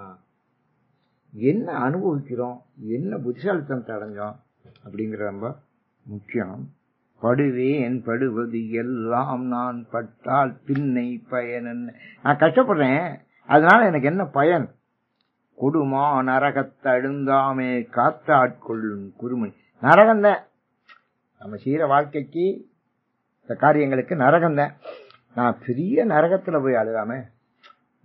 என்ன அனுபவிக்கிறோம், என்ன புத்திசாலித்தனத்தை அடைஞ்சோம் அப்படிங்கிற ரொம்ப முக்கியம். படுவேன் படுவது எல்லாம் நான் பட்டால் பின்னை பயன் என்ன. நான் கஷ்டப்படுறேன், அதனால எனக்கு என்ன பயன்? கொடுமா நரகத்தை அழுந்தாமே காத்த ஆட்கொள்ளும் குருமணி. நரகம்தான் நம்ம செய்யற வாழ்க்கைக்கு, இந்த காரியங்களுக்கு நரகம்தான். நான் பெரிய நரகத்துல போய் அழுகாம,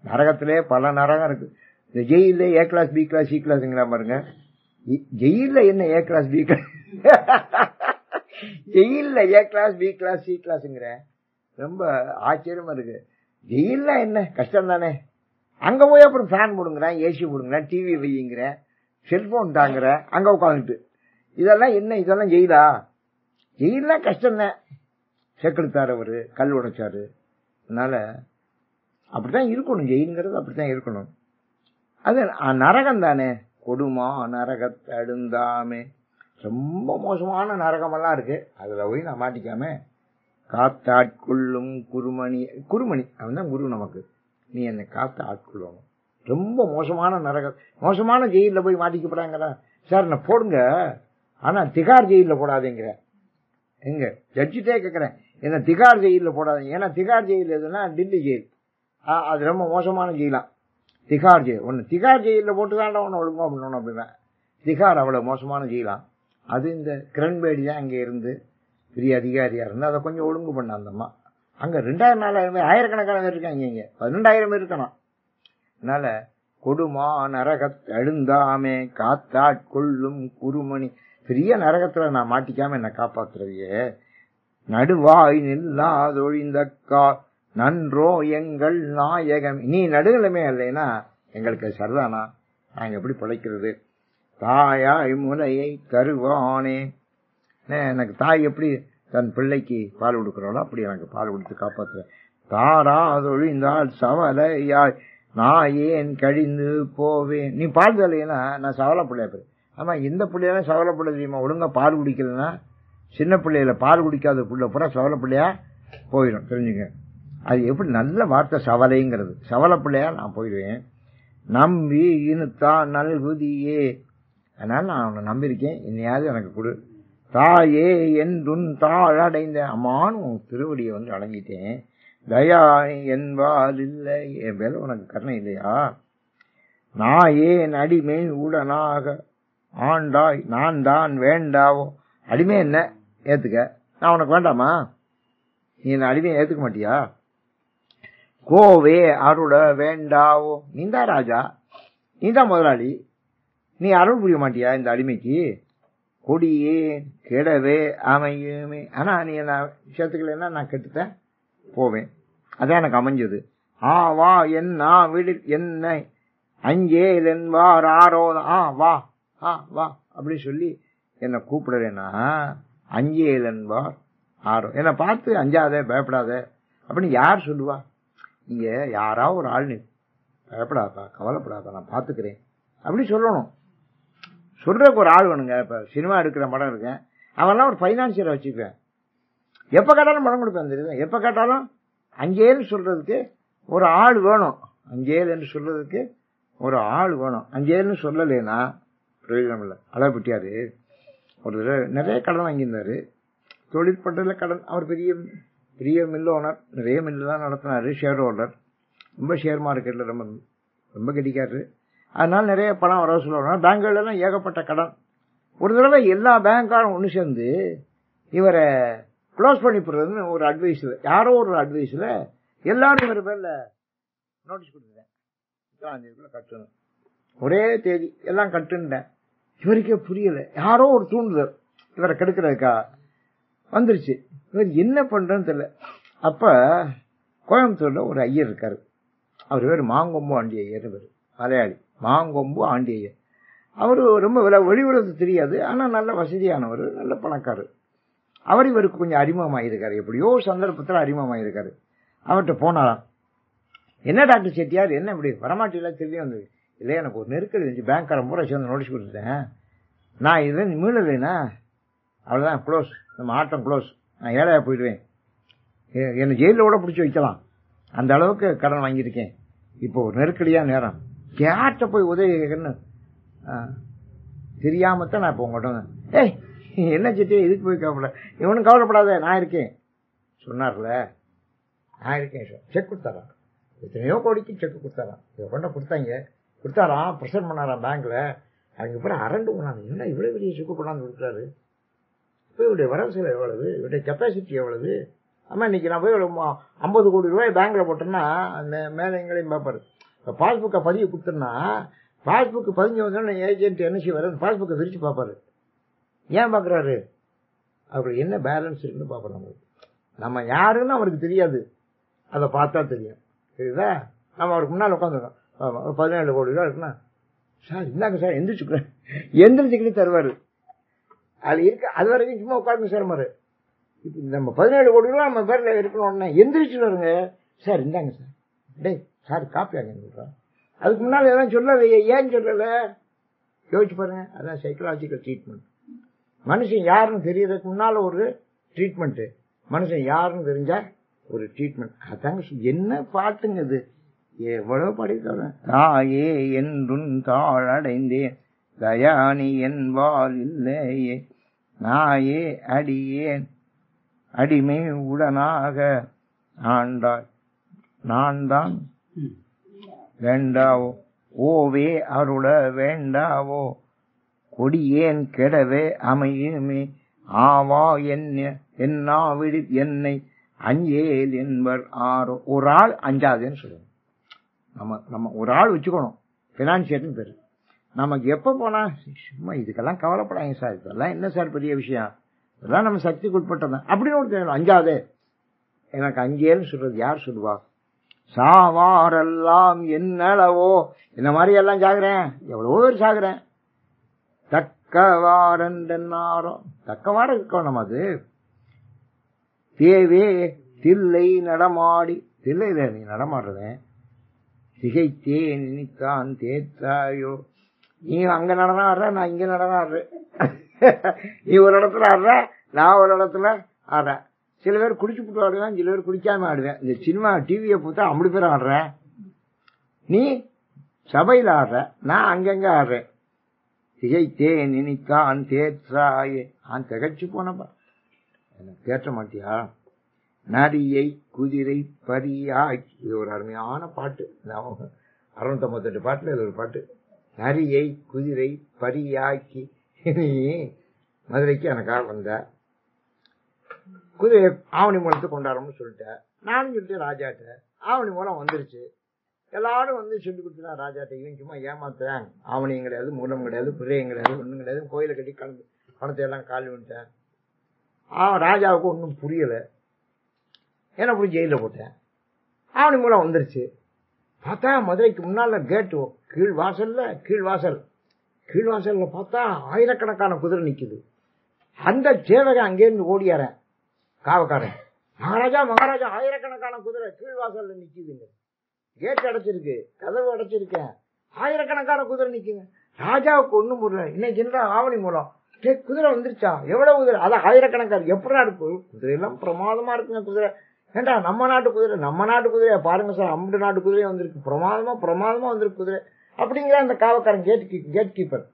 நரகத்திலே பல நரகம் இருக்கு. இந்த ஜெயில A class B class C கிளாஸ்ங்கிற பாருங்க. ஜெயில என்ன A கிளாஸ் B கிளாஸ், ஜெயில A class B class C கிளாஸ்ங்கிற, ரொம்ப ஆச்சரியமா இருக்கு. ஜெயில என்ன கஷ்டம் தானே. அங்க போய் அப்புறம் ஃபேன் போடுங்கிறேன், ஏசி போடுங்கிறேன், டிவி வையுங்கிறேன், செல்போன் தாங்குற, அங்க உட்காந்துட்டு இதெல்லாம் என்ன? இதெல்லாம் ஜெயிலா? ஜெயிலாம் கஷ்டம் தான். செக்கெடுத்தாரவர், கல் உடைச்சாரு. அதனால அப்படித்தான் இருக்கணும், ஜெயிலுங்கிறது அப்படித்தான் இருக்கணும். அது நரகம் தானே. கொடுமா நரகத்தை அழுந்தாமே, ரொம்ப மோசமான நரகமெல்லாம் இருக்கு, அதுல போய் நான் மாட்டிக்காம காத்தாட்கொள்ளும் குருமணி. குருமணி அவன் தான் குரு நமக்கு. நீ என்னை காத்து ஆட்கொள்ளணும். ரொம்ப மோசமான நரகம், மோசமான ஜெயில போய் மாட்டிக்கப்படாங்கிற. சார் நான் போடுங்க, ஆனா திகார் ஜெயில போடாதீங்கிற. எங்க ஜட்ஜிட்டே கேட்கிறேன், என்ன திகார் ஜெயில போடாதீங்க. ஏன்னா திகார் ஜெயில் எதுனா டில்லி ஜெயில், அது ரொம்ப மோசமான ஜெயிலாம். திகார் ஜெயில் ஒண்ணு, திகார் ஜெயில போட்டு வேண்டாம் ஒண்ணு ஒழுங்கா பண்ணணும் அப்படின்னா. திகார் அவ்வளவு மோசமான ஜெயிலாம். அது இந்த கிரண்பேடி தான் அங்க இருந்து பெரிய அதிகாரியா இருந்து அதை கொஞ்சம் ஒழுங்கு பண்ண. அந்தம்மா அங்க 2000 4000 ஆயிரக்கணக்கான பேர் இருக்காங்க, இங்க 12,000 பேர் இருக்கணும். அதனால கொடுமா நரகத்தை அழுந்தாமே காத்தாட்கொள்ளும் குருமணி. பெரிய நரகத்துல நான் மாட்டிக்காம என்ன காப்பாத்துறவையே. நடுவாய் நில்லாதொழிந்தக்கா நன்றோ எங்கள் நாயகம். நீ நடுநிலைமை இல்லைன்னா எங்களுக்கு சரிதானா? நாங்க எப்படி பிழைக்கிறது? தாயாய் முலையை தருவானே. எனக்கு தாய் எப்படி தன் பிள்ளைக்கு பால் கொடுக்குறாளோ அப்படி எனக்கு பால் கொடுத்து காப்பாற்றுவேன். தாராதொழிந்தால் சவலையாய் நான் ஏன் கழிந்து போவேன். நீ பால் தரலைன்னா நான் சவலை பிள்ளையா போய். ஆமா, இந்த பிள்ளையெல்லாம் சவலை பிள்ளை தெரியுமா? ஒழுங்கா பால் குடிக்கலன்னா சின்ன பிள்ளையில பால் குடிக்காத பிள்ளை பூரா சவலை பிள்ளையா போயிடும், தெரிஞ்சுங்க. அது எப்படி நல்ல வார்த்தை சவலைங்கிறது. சவலை பிள்ளையா நான் போயிடுவேன். நம்பி இனுத்தான் நல்குதியே. அதனால நான் அவனை நம்பியிருக்கேன், என்னையாவது எனக்கு கொடு. தாயே என்றுன் தாழ் அடைந்த அம்மானு திருவடியை வந்து அடங்கிட்டேன். தயானி என்பால் இல்லை, என் மேல உனக்கு கருணை இல்லையா? நான் ஏன் அடிமை உடனாக ஆண்டாய் நான் தான் வேண்டாவோ. அடிமை என்ன ஏத்துக்க, நான் உனக்கு வேண்டாமா? நீ என்ன அடிமையை ஏத்துக்க மாட்டியா? கோவே அருள வேண்டாவோ. நீதான் ராஜா, நீதான் முதலாளி, நீ அருள் புரிய மாட்டியா இந்த அடிமைக்கு? கொடியே கெடவே அமையுமே. ஆனா நீ என்ன சேர்த்துக்கலன்னா நான் கெட்டுட்டேன் போவேன். அதான் எனக்கு அமைஞ்சது. வா என்ன விடு என்னை அஞ்சேல் என்பார் ஆரோத. வா வா அப்படி சொல்லி என்னை கூப்பிடுறேன்னா அஞ்சேல் என்பார் ஆரோ. என்னை பார்த்து அஞ்சாத பயப்படாத அப்படின்னு யார் சொல்லுவா? நீங்க யாராவது ஒரு ஆள், நீ பயப்படாதா கவலைப்படாதா நான் பாத்துக்கிறேன் அப்படி சொல்லணும். சொல்றதுக்கு ஒரு ஆள் வேணுங்க. இப்ப சினிமா எடுக்கிற படம் இருக்கேன், அவெல்லாம் ஒரு பைனான்சியரை வச்சுக்குவேன். எப்ப கேட்டாலும் படம் கொடுப்பேன் தெரியுது. எப்ப கேட்டாலும் அஞ்சேன்னு சொல்றதுக்கு ஒரு ஆள் வேணும். அஞ்சேல் என்று சொல்றதுக்கு ஒரு ஆள் வேணும். அஞ்சேல்னு சொல்லலைன்னா பிரயோஜனம் இல்லை. அளவுப்பட்டியாரு ஒரு நிறைய கடன் வாங்கியிருந்தாரு. தொழிற்பட்டதுல கடன். அவர் பெரிய பெரிய மில் ஓனர், நிறைய மில்லு தான் நடத்தினாரு. ஷேர் ஹோல்டர், ரொம்ப ஷேர் மார்க்கெட்ல ரொம்ப ரொம்ப கெட்டிக்காரு. அதனால நிறைய பணம் வர சொல்லுவாங்க. பேங்க்ல எல்லாம் ஏகப்பட்ட கடன். ஒரு தடவை எல்லா பேங்க்காரும் ஒன்று சேர்ந்து இவரை க்ளோஸ் பண்ணி போடுறதுன்னு ஒரு அட்வைஸ்ல, யாரோ ஒரு அட்வைஸ்ல எல்லாரும் இவர் பேர்ல நோட்டீஸ் கொடுத்துட்டேன், கட்டணும் ஒரே தேதி எல்லாம் கட்டுன்ட்டேன். இவருக்கே புரியல, யாரோ ஒரு தூண்டுதல் இவரை கெடுக்கிறதுக்கா வந்துருச்சு. இவர் என்ன பண்றன்னு தெரியல. அப்ப கோயம்புத்தூர்ல ஒரு ஐயர் இருக்காரு. அவர் பேர் மாங்கொம்பு ஆண்டி ஐயர், பேரு மலையாளி. மாங்கொம்பு ஆண்டி ஐயர். அவரு ரொம்ப வெளி உலகத்துக்கு தெரியாது, ஆனா நல்ல வசதியானவர், நல்ல பணக்காரர். அவர் இவருக்கு கொஞ்சம் அறிமுகமாயிருக்காரு, எப்படியோ சந்தர்ப்பத்தில் அறிமுகமாயிருக்காரு. அவர்கிட்ட போனாராம். என்ன டாக்டர் செட்டியார், என்ன இப்படி வரமாட்டில திரும்பி வந்தது? இல்லை, எனக்கு ஒரு நெருக்கடி இருந்துச்சு, பேங்க்காரன் பூரா சேர்ந்து நோட்டீஸ் கொடுத்துட்டேன், நான் இதுல மீளலைன்னா அவ்வளவுதான், க்ளோஸ், நம்ம ஆட்டம் க்ளோஸ், நான் ஏழையா போயிடுவேன், என்னை ஜெயிலில் கூட பிடிச்சி வைக்கலாம், அந்த அளவுக்கு கடன் வாங்கியிருக்கேன், இப்போ ஒரு நெருக்கடியா நேரம், கேட்ட போய் உதவி கேட்கன்னு தெரியாமத்தான் நான் இப்போ உங்கள்கிட்ட ஏய் என்ன செட்டியா இதுக்கு போய் கவலை, இவனும் கவலைப்படாத நான் இருக்கேன் சொன்னார்ல, நான் இருக்கேன் சார். செக் கொடுத்தாராம், எத்தனையோ கோடிக்கு செக் கொடுத்தாராம். இதை கொண்ட கொடுத்தாராம், ப்ரெசென்ட் பண்ணாராம் பேங்க்ல. அவங்க பேர் அரண்டு போனாங்க, என்ன இவ்வளவு பெரிய செக்கு கொண்டாந்து கொடுக்குறாரு, இப்போ இவருடைய வரவு செலவு எவ்வளவு, இவருடைய கெப்பாசிட்டி எவ்வளவு. ஆமா, இன்னைக்கு நான் போய் 50 கோடி ரூபாய் பேங்க்ல போட்டேன்னா அந்த மேல எங்களையும் பார்ப்பாரு. இப்போ பாஸ்புக்கை பதிவு கொடுத்தோன்னா, பாஸ்புக் பதிஞ்சு வந்தோன்னா ஏஜென்ட் என்ன செய்வாரு, பாஸ்புக்கை விரிச்சு பார்ப்பாரு. ஏன் பார்க்குறாரு, அவருக்கு என்ன பேலன்ஸ் இருக்குன்னு பார்ப்போம். நம்ம யாருன்னு அவருக்கு தெரியாது, அதை பார்த்தா தெரியும். சரிதா, நம்ம அவருக்கு முன்னால் உட்காந்துருக்கோம், 17 கோடி ரூபா இருக்குன்னா, சார் இந்தாங்க சார் எந்திரிச்சுக்கிறேன், எந்திரிச்சுக்கிட்டு தருவாரு. அது இருக்கு, அது வரைக்கும் சும்மா உட்காந்து சார் மாரு. இப்போ நம்ம 17 கோடி ரூபா நம்ம பேர்ல இருக்கணும்னா எந்திரிச்சு வருங்க, சார் இந்தாங்க சார், டேய் சார் காப்பியாங்க சொல்றான். அதுக்கு முன்னால் எதாவது சொல்லலையே, ஏன் சொல்லல யோசிச்சு பாருங்க. அதான் சைக்கலாஜிக்கல் ட்ரீட்மெண்ட். மனுஷன் யாருன்னு தெரியறதுக்கு முன்னால ஒரு ட்ரீட்மெண்ட், மனுஷன் யாருன்னு தெரிஞ்சா ஒரு ட்ரீட்மெண்ட். அதாங்க என்ன பாட்டுங்க இது, எவ்வளவு படிக்கிறேன். தாயே என்றும் தாழடைந்தேன் தயானி என்பால் இல்லையே, நாயே அடியேன் அடிமை உடனாக ஆண்டாய் நான் தான் வேண்டாவோ, ஓவே அருள வேண்டாவோ, கொடியேன் கெடவே அமையுமே, ஆவா என்ன விடு என்னை அஞ்சேல் என்பர் ஆரோ. ஒரு ஆள் அஞ்சாதுன்னு சொல்லுங்க. நம்ம ஒரு ஆள் வச்சுக்கணும், பினான்சியர்னு பேரு. நமக்கு எப்ப போனா சும்மா இதுக்கெல்லாம் கவலைப்படாங்க சார், இதெல்லாம் என்ன சார் பெரிய விஷயம், இதெல்லாம் நம்ம சக்திக்கு உட்பட்டதான் அப்படின்னு ஒரு தேவை. அஞ்சாதே, எனக்கு அஞ்சேல்னு சொல்றது யார் சொல்லுவா? சாவாரெல்லாம் என்னளவோ, இந்த மாதிரி எல்லாம் சாகுறேன், எவ்வளவோ பேர் சாகுறேன், தக்கவாரோ, தக்கவாட இருக்கணும். அது தேவே தில்லை நடமாடி, தில்லையில நீ நடமாடுறேன், திகைத்தே நினைத்தான் தேத்தாயோ, நீ அங்க நடனம் ஆடுற, நான் இங்க நடனம் ஆடுறேன், நீ ஒரு இடத்துல ஆடுற, நான் ஒரு இடத்துல ஆடுறேன். சில பேர் குடிச்சு போட்டு ஆடுவேன், சில பேர் குடிக்காம ஆடுவேன். இந்த சினிமா டிவியை பார்த்தா 50 பேர் ஆடுறேன், நீ சபையில் ஆடுற, நான் அங்கங்க ஆடுறேன். திகைத்தே நினைத்தான் தேற்றாயே, நான் திகைச்சு போனப்பா, எனக்கு தேற்ற மாட்டியா, நரியை குதிரை பரியாக்கி. இது ஒரு அருமையான பாட்டு. 658 பாட்டுல இது ஒரு பாட்டு. நரியை குதிரை பரியாக்கி. நீ மதுரைக்கு எனக்காக வந்த, குதிரை ஆவணி மூலத்தை கொண்டாடணும்னு சொல்லிட்டேன். நானும் சொல்லிட்டேன் ராஜாட்ட. ஆவணி மூலம் வந்துருச்சு. எல்லாரும் வந்து சொல்லி கொடுத்துட்டா ராஜாட்ட. இவன் சும்மா ஏமாத்துறேன், ஆவணியும் கிடையாது, மூலம் கிடையாது, குதிரையும் கிடையாது, ஒன்றும் கிடையாது, கோயிலை கட்டி கலந்து பணத்தை எல்லாம் காலி வந்துட்டேன். ராஜாவுக்கு ஒன்றும் புரியல. என்ன போய் ஜெயிலில் போட்டேன். ஆவணி மூலம் வந்துருச்சு. பார்த்தா மதுரைக்கு முன்னால கேட்டு கீழ்வாசல்ல பார்த்தா ஆயிரக்கணக்கான குதிரை நிக்குது. அந்த சேவகன் அங்கேருந்து ஓடியாரன், காவக்காரன், மகாராஜா மகாராஜா ஆயிரக்கணக்கான குதிரை கீழ்வாசல்ல நிக்குதுங்க. கேட் அடைச்சிருக்கு, கதவு அடைச்சிருக்கேன், ஆயிரக்கணக்கான குதிரை நிக்குங்க. ராஜாவுக்கு ஒண்ணும் புரியல. இன்னைக்கு என்ன ஆவணி மூலம் குதிரை வந்துருச்சா? எவ்வளவு குதிரை? அதான் ஆயிரக்கணக்கான. எப்படா இருக்கு குதிரை எல்லாம்? பிரமாதமா இருக்குங்க குதிரை. ஏண்டா நம்ம நாட்டு குதிரையா பாருங்க சார், 50 நாட்டு குதிரையும் வந்திருக்கு, பிரமாதமா வந்திருக்கு குதிரை அப்படிங்கிற அந்த காவக்காரன் கேட் கீப்பர்.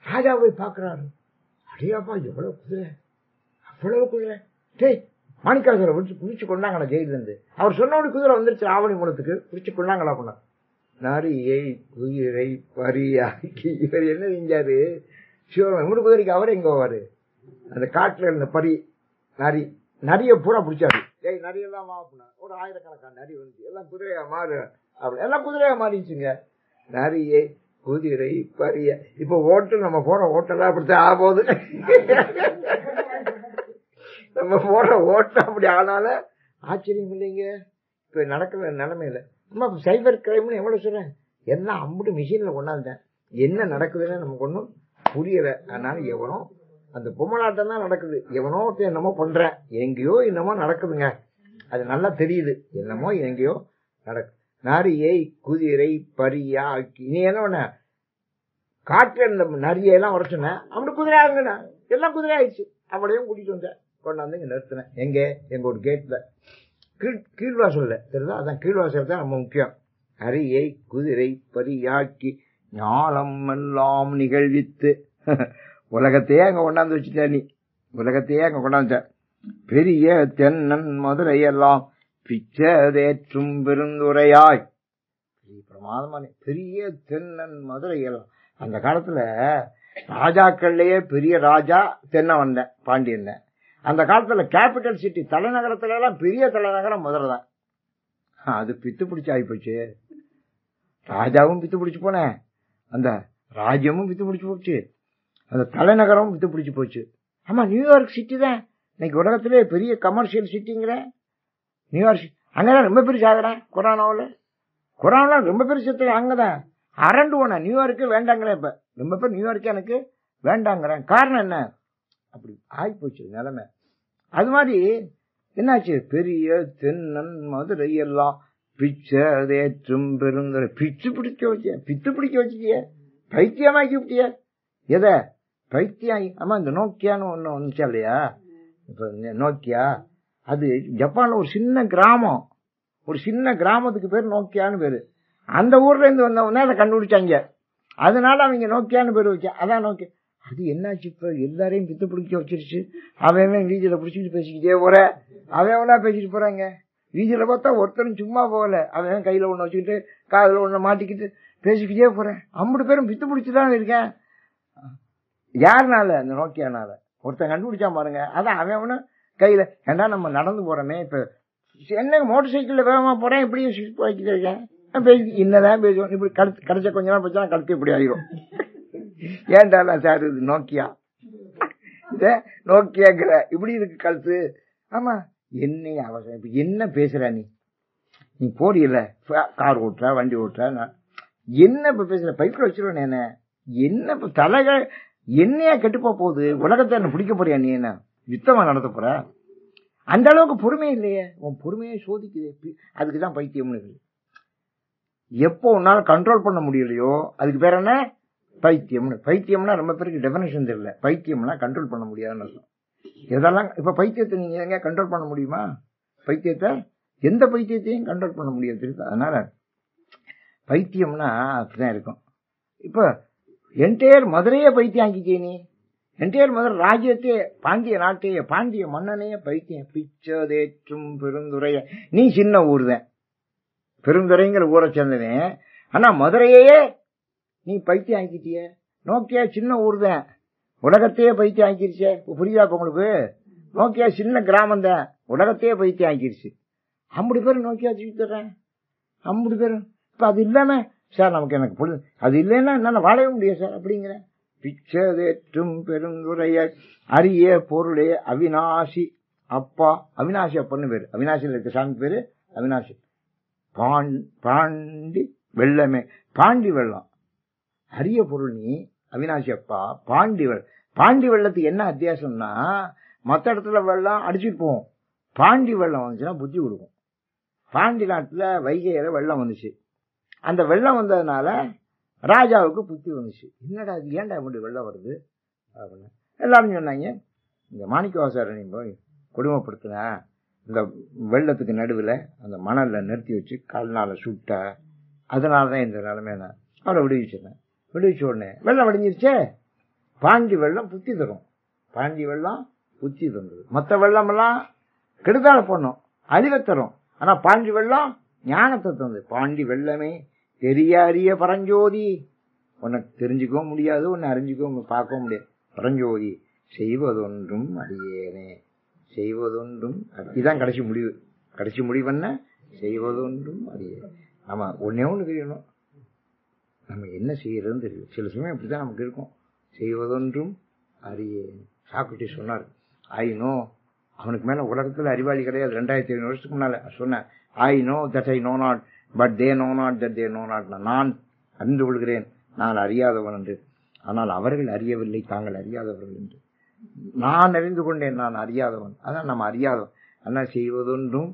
ராஜா போய் பாக்குறாரு. அடியாப்பா எவ்வளவு குதிரை, அவ்வளவு குதிரை. டேய் மாணிக்காசரை குடிச்சு கொண்டாங்களா ஜெயில இருந்து? அவர் சொன்னபடி குதிரை வந்துருச்சு ஆவணி மூலத்துக்கு, குடிச்சு கொண்டாங்களா பண்ண. நரியை குதிரை பரியாக்கி. இவர் என்ன செஞ்சாரு? சிவன் இவரு குதிரைக்கு அவரே எங்க போவாரு? அந்த காட்டுல இருந்த பரி நரிய பூரா பிடிச்சாரு. ஏய் நரியெல்லாம் வாப்பினா ஒரு ஆயிரக்கணக்கான நரி வந்து எல்லாம் குதிரையா மாறு அப்படி எல்லாம் குதிரையா மாறிச்சுங்க. நரியை குதிரை பரிய. இப்ப ஓட்டு நம்ம போற ஓட்டெல்லாம் அப்படித்தான் ஆகுது. நம்ம போற ஓட்டம் அப்படி ஆனாலும் ஆச்சரியம் இல்லைங்க. இப்ப நடக்கிற நிலைமையில நம்ம சைபர் கிரைம்னு எவ்வளவு சொல்றேன், எல்லாம் அம்புட்டு மிஷின்ல கொண்டாந்தேன். என்ன நடக்குதுன்னு நமக்கு ஒன்றும் புரியல. அதனால எவனோ அந்த பொம்மலாட்டம் தான் நடக்குது. எவனோ என்னமோ பண்றேன், எங்கேயோ என்னமோ நடக்குதுங்க. அது நல்லா தெரியுது, என்னமோ எங்கேயோ நடக்கு. நரியை குதிரை பரியாக்கி. நீ என்ன பண்ண? காட்டுல இருந்த நரியெல்லாம் உரைச்சுன அப்படி குதிரை ஆகுங்கண்ணா, எல்லாம் குதிரை ஆயிடுச்சு. அவளையும் கூட்டிட்டு வந்தேன், கொண்டாந்து இங்க நிறுத்தினேன். எங்க ஒரு கேட்ல கீழ்வாசல்ல தெரியுதா? அதான் கீழ்வாசல் தான் ரொம்ப முக்கியம். நரியை குதிரை பரியாக்கி ஞாலம் எல்லாம் நிகழ்வித்து. உலகத்தையே அங்க கொண்டாந்து வச்சுட்ட நீ, உலகத்தையே அங்க கொண்டாந்துட்ட. பெரிய தென்னன் மதுரையெல்லாம் பிச்சதேற்றும் பெருந்துரையாய். பிரமாதமான பெரிய தென்னன் மதுரையெல்லாம். அந்த காலத்துல ராஜாக்கள்லயே பெரிய ராஜா தென்ன வந்தேன், பாண்டியன். அந்த காலத்துல கேபிட்டல் சிட்டி தலைநகரத்துல எல்லாம் பெரிய தலைநகரம் மதுரை தான். அது பித்து பிடிச்சு ஆயிப்போச்சு. ராஜாவும் பித்து பிடிச்சு போனேன், அந்த ராஜ்யமும் பித்து பிடிச்சு போச்சு, அந்த தலைநகரமும் வித்து பிடிச்சு போச்சு. ஆமா, நியூயார்க் சிட்டி தான் இன்னைக்கு உலகத்திலே பெரிய கமர்ஷியல் சிட்டிங்கிற நியூயார்க். அங்கதான் ரொம்ப பேர் சாகுறேன். கொரோனா ரொம்ப பேர் செத்து அங்கதான் அரண்டு போனேன். நியூயார்க்கு வேண்டாங்கிறேன். இப்ப ரொம்ப பேர் நியூயார்க்கு எனக்கு வேண்டாங்கிறேன். காரணம் என்ன? அப்படி ஆயிப்போச்சு நிலைமை. அது மாதிரி என்னாச்சு? பெரிய தென்னன் மதுரை எல்லாம் பிச்சதேற்றும் பெருந்துரை. பித்து பிடிக்க வச்சுட்டிய, பைத்தியமாக்கி விட்டிய. எதை பைத்தியம்? ஆமா, இந்த நோக்கியான்னு ஒண்ணு வந்துச்சா இல்லையா? இப்ப நோக்கியா அது ஜப்பான்ல ஒரு சின்ன கிராமம், ஒரு சின்ன கிராமத்துக்கு பேர் நோக்கியான்னு பேரு. அந்த ஊர்ல இருந்து வந்தவங்க அதை கண்டுபிடிச்சாங்க, அதனால அவங்க நோக்கியான்னு பேர் வச்சா. அதான் நோக்கியா. அது என்னாச்சு? இப்ப எல்லாரையும் பித்து பிடிக்க வச்சிருச்சு. அவன் வீதியில பிடிச்சிட்டு பேசிக்கிட்டே போற, அவனா பேசிட்டு போறாங்க. வீதியில பார்த்தா ஒருத்தரும் சும்மா போகல, அவன் கையில ஒண்ணு வச்சுக்கிட்டு காதுல ஒண்ணு மாட்டிக்கிட்டு பேசிக்கிட்டே போறேன். 50 பேரும் பித்து பிடிச்சுதான் இருக்கேன். யாருனால? அந்த நோக்கியானால. ஒருத்தன் கண்டுபிடிச்சா பாருங்க. அதான் அவன் கையில. ஏண்டா நம்ம நடந்து போறோமே, இப்ப என்ன மோட்டர் சைக்கிள்ல வேகமா போறேன், இப்படியும் போய்கிட்டு இருக்கேன். என்னதான் பேசுவோம், இப்படி கடைச்ச கொஞ்ச நேரம் போச்சா கழுத்து இப்படி ஆயிரும். ஏன்டா சார் இது நோக்கியா, நோக்கியாங்கிற இப்படி இருக்கு கழுத்து. ஆமா, என்ன அவசரம்? இப்ப என்ன பேசுற நீ போடியில கார் ஓட்டுற, வண்டி ஓட்டுற, என்ன இப்ப பேசுற? பைக்கில் வச்சிருவேன் என்ன இப்ப தலைகள் என்னையா கெட்டுப்போ போகுது? உலகத்தை என்ன பிடிக்க போறியா? நீ என்ன யுத்தமா நடத்த போற? அந்த அளவுக்கு பொறுமை இல்லையே. உன் பொறுமையை சோதிக்குது. அதுக்குதான் பைத்தியம்னு. எப்போ உன்னால கண்ட்ரோல் பண்ண முடியலையோ அதுக்கு பேர் என்ன? பைத்தியம்னு. பைத்தியம்னா ரொம்ப பேருக்கு டெபினேஷன் தெரியல. பைத்தியம்னா கண்ட்ரோல் பண்ண முடியாதுன்னு அர்த்தம். இதெல்லாம் இப்ப பைத்தியத்தை நீங்க எங்க கண்ட்ரோல் பண்ண முடியுமா? பைத்தியத்தை எந்த பைத்தியத்தையும் கண்ட்ரோல் பண்ண முடியாது. அதனால பைத்தியம்னா அப்படிதான் இருக்கும். இப்ப என்டையர் மதுரையே பைத்தியம் ஆக்கிட்டே நீ. என்டையர் முதல் ராஜ்யத்தையே, பாண்டிய நாட்டையே, பாண்டிய மன்னனையே பைத்தியம். பிச்சதேற்றும் பெருந்துறைய. நீ சின்ன ஊர் தான், பெருந்துறைங்கிற ஊரை சேர்ந்தவன். ஆனா மதுரையே நீ பைத்தியம் ஆக்கிட்டிய. நோக்கியா சின்ன ஊர் தான், உலகத்தையே பைத்தியம் ஆக்கிருச்சே. புரியுதா உங்களுக்கு? நோக்கியா சின்ன கிராமம் தான், உலகத்தையே பைத்தியம் ஆக்கிருச்சு. 50 பேர் நோக்கியா தூக்கிடுறேன், 50 பேர். இப்ப அது இல்லாம சார் நமக்கு எனக்கு புரியுது, அது இல்லைன்னா என்னால வாழவே முடியாது சார் அப்படிங்கிற. பிச்சதேற்றும் பெருந்துறைய அரிய பொருளே அவிநாசி அப்பா. அவிநாசி அப்பன்னு பேரு, அவிநாசியில் இருக்க சாமி பேரு அவிநாசி. பாண்டி வெள்ளமே, பாண்டி வெள்ளம் அரிய பொருள் நீ அவிநாசி அப்பா. பாண்டி வெள்ளம், பாண்டி வெள்ளத்துக்கு என்ன அத்தியாசம்னா, மற்ற இடத்துல வெள்ளம் அடிச்சுட்டு போவோம், பாண்டி வெள்ளம் வந்துச்சுன்னா புத்தி கொடுக்கும். பாண்டி நாட்டுல வைகையில வெள்ளம் வந்துச்சு. அந்த வெள்ளம் வந்ததுனால ராஜாவுக்கு புத்தி வந்துச்சு. என்னடா அது, ஏன்டா இப்படி வெள்ளம் வருது அப்படின்னு எல்லாரும் சொன்னாங்க. இந்த மாணிக்கவாசகரை போய் கொடுமைப்படுத்தின, இந்த வெள்ளத்துக்கு நடுவில் அந்த மணல்ல நிறுத்தி வச்சு கல்னால சுட்ட, அதனாலதான் இந்த நிலைமையான அவரை விடுவிச்சிருந்தேன். விடுவிச்ச உடனே வெள்ளம் வடிஞ்சிருச்சே. பாண்டி வெள்ளம் புத்தி தரும், பாண்டி வெள்ளம் புத்தி தந்தது. மற்ற வெள்ளம் எல்லாம் கெடுதால பண்ணும், அழிவை தரும். ஆனா பாண்டி வெள்ளம் ஞானத்தை தந்தது. பாண்டி வெள்ளமே பெரிய அரிய பரஞ்சோதி. உனக்கு தெரிஞ்சுக்கவும் முடியாது, உன்னை அறிஞ்சிக்கவும் பார்க்கவும் முடியாது. பரஞ்சோதி செய்வதொன்றும் அறியேனே, செய்வதொன்றும். இதுதான் கடைசி முடிவு. கடைசி முடிவு என்ன? செய்வதொன்றும் அறியே. நம்ம ஒன்னே ஒண்ணு தெரியணும், நம்ம என்ன செய்யறதுன்னு தெரியும். சில சமயம் அப்படிதான் நமக்கு இருக்கும். செய்வதொன்றும் அறியேன். சாக்ரட்டிஸ் சொன்னார், ஐ நோ. அவனுக்கு மேல உலகத்துல அறிவாளி கிடையாது. 2500 வருஷத்துக்கு முன்னால சொன்ன, I know that I know not but they know not that they know not. நான் அறிந்து கொள்கிறேன், நான் அறியாதவன் என்று. ஆனால் அவர்கள் அறியவில்லை, தாங்கள் அறியாதவர்கள் என்று. நான் அறிந்து கொண்டேன், நான் அறியாதவன். அதான் நம்ம அறியாதவன். ஆனால் செய்வதொன்றும்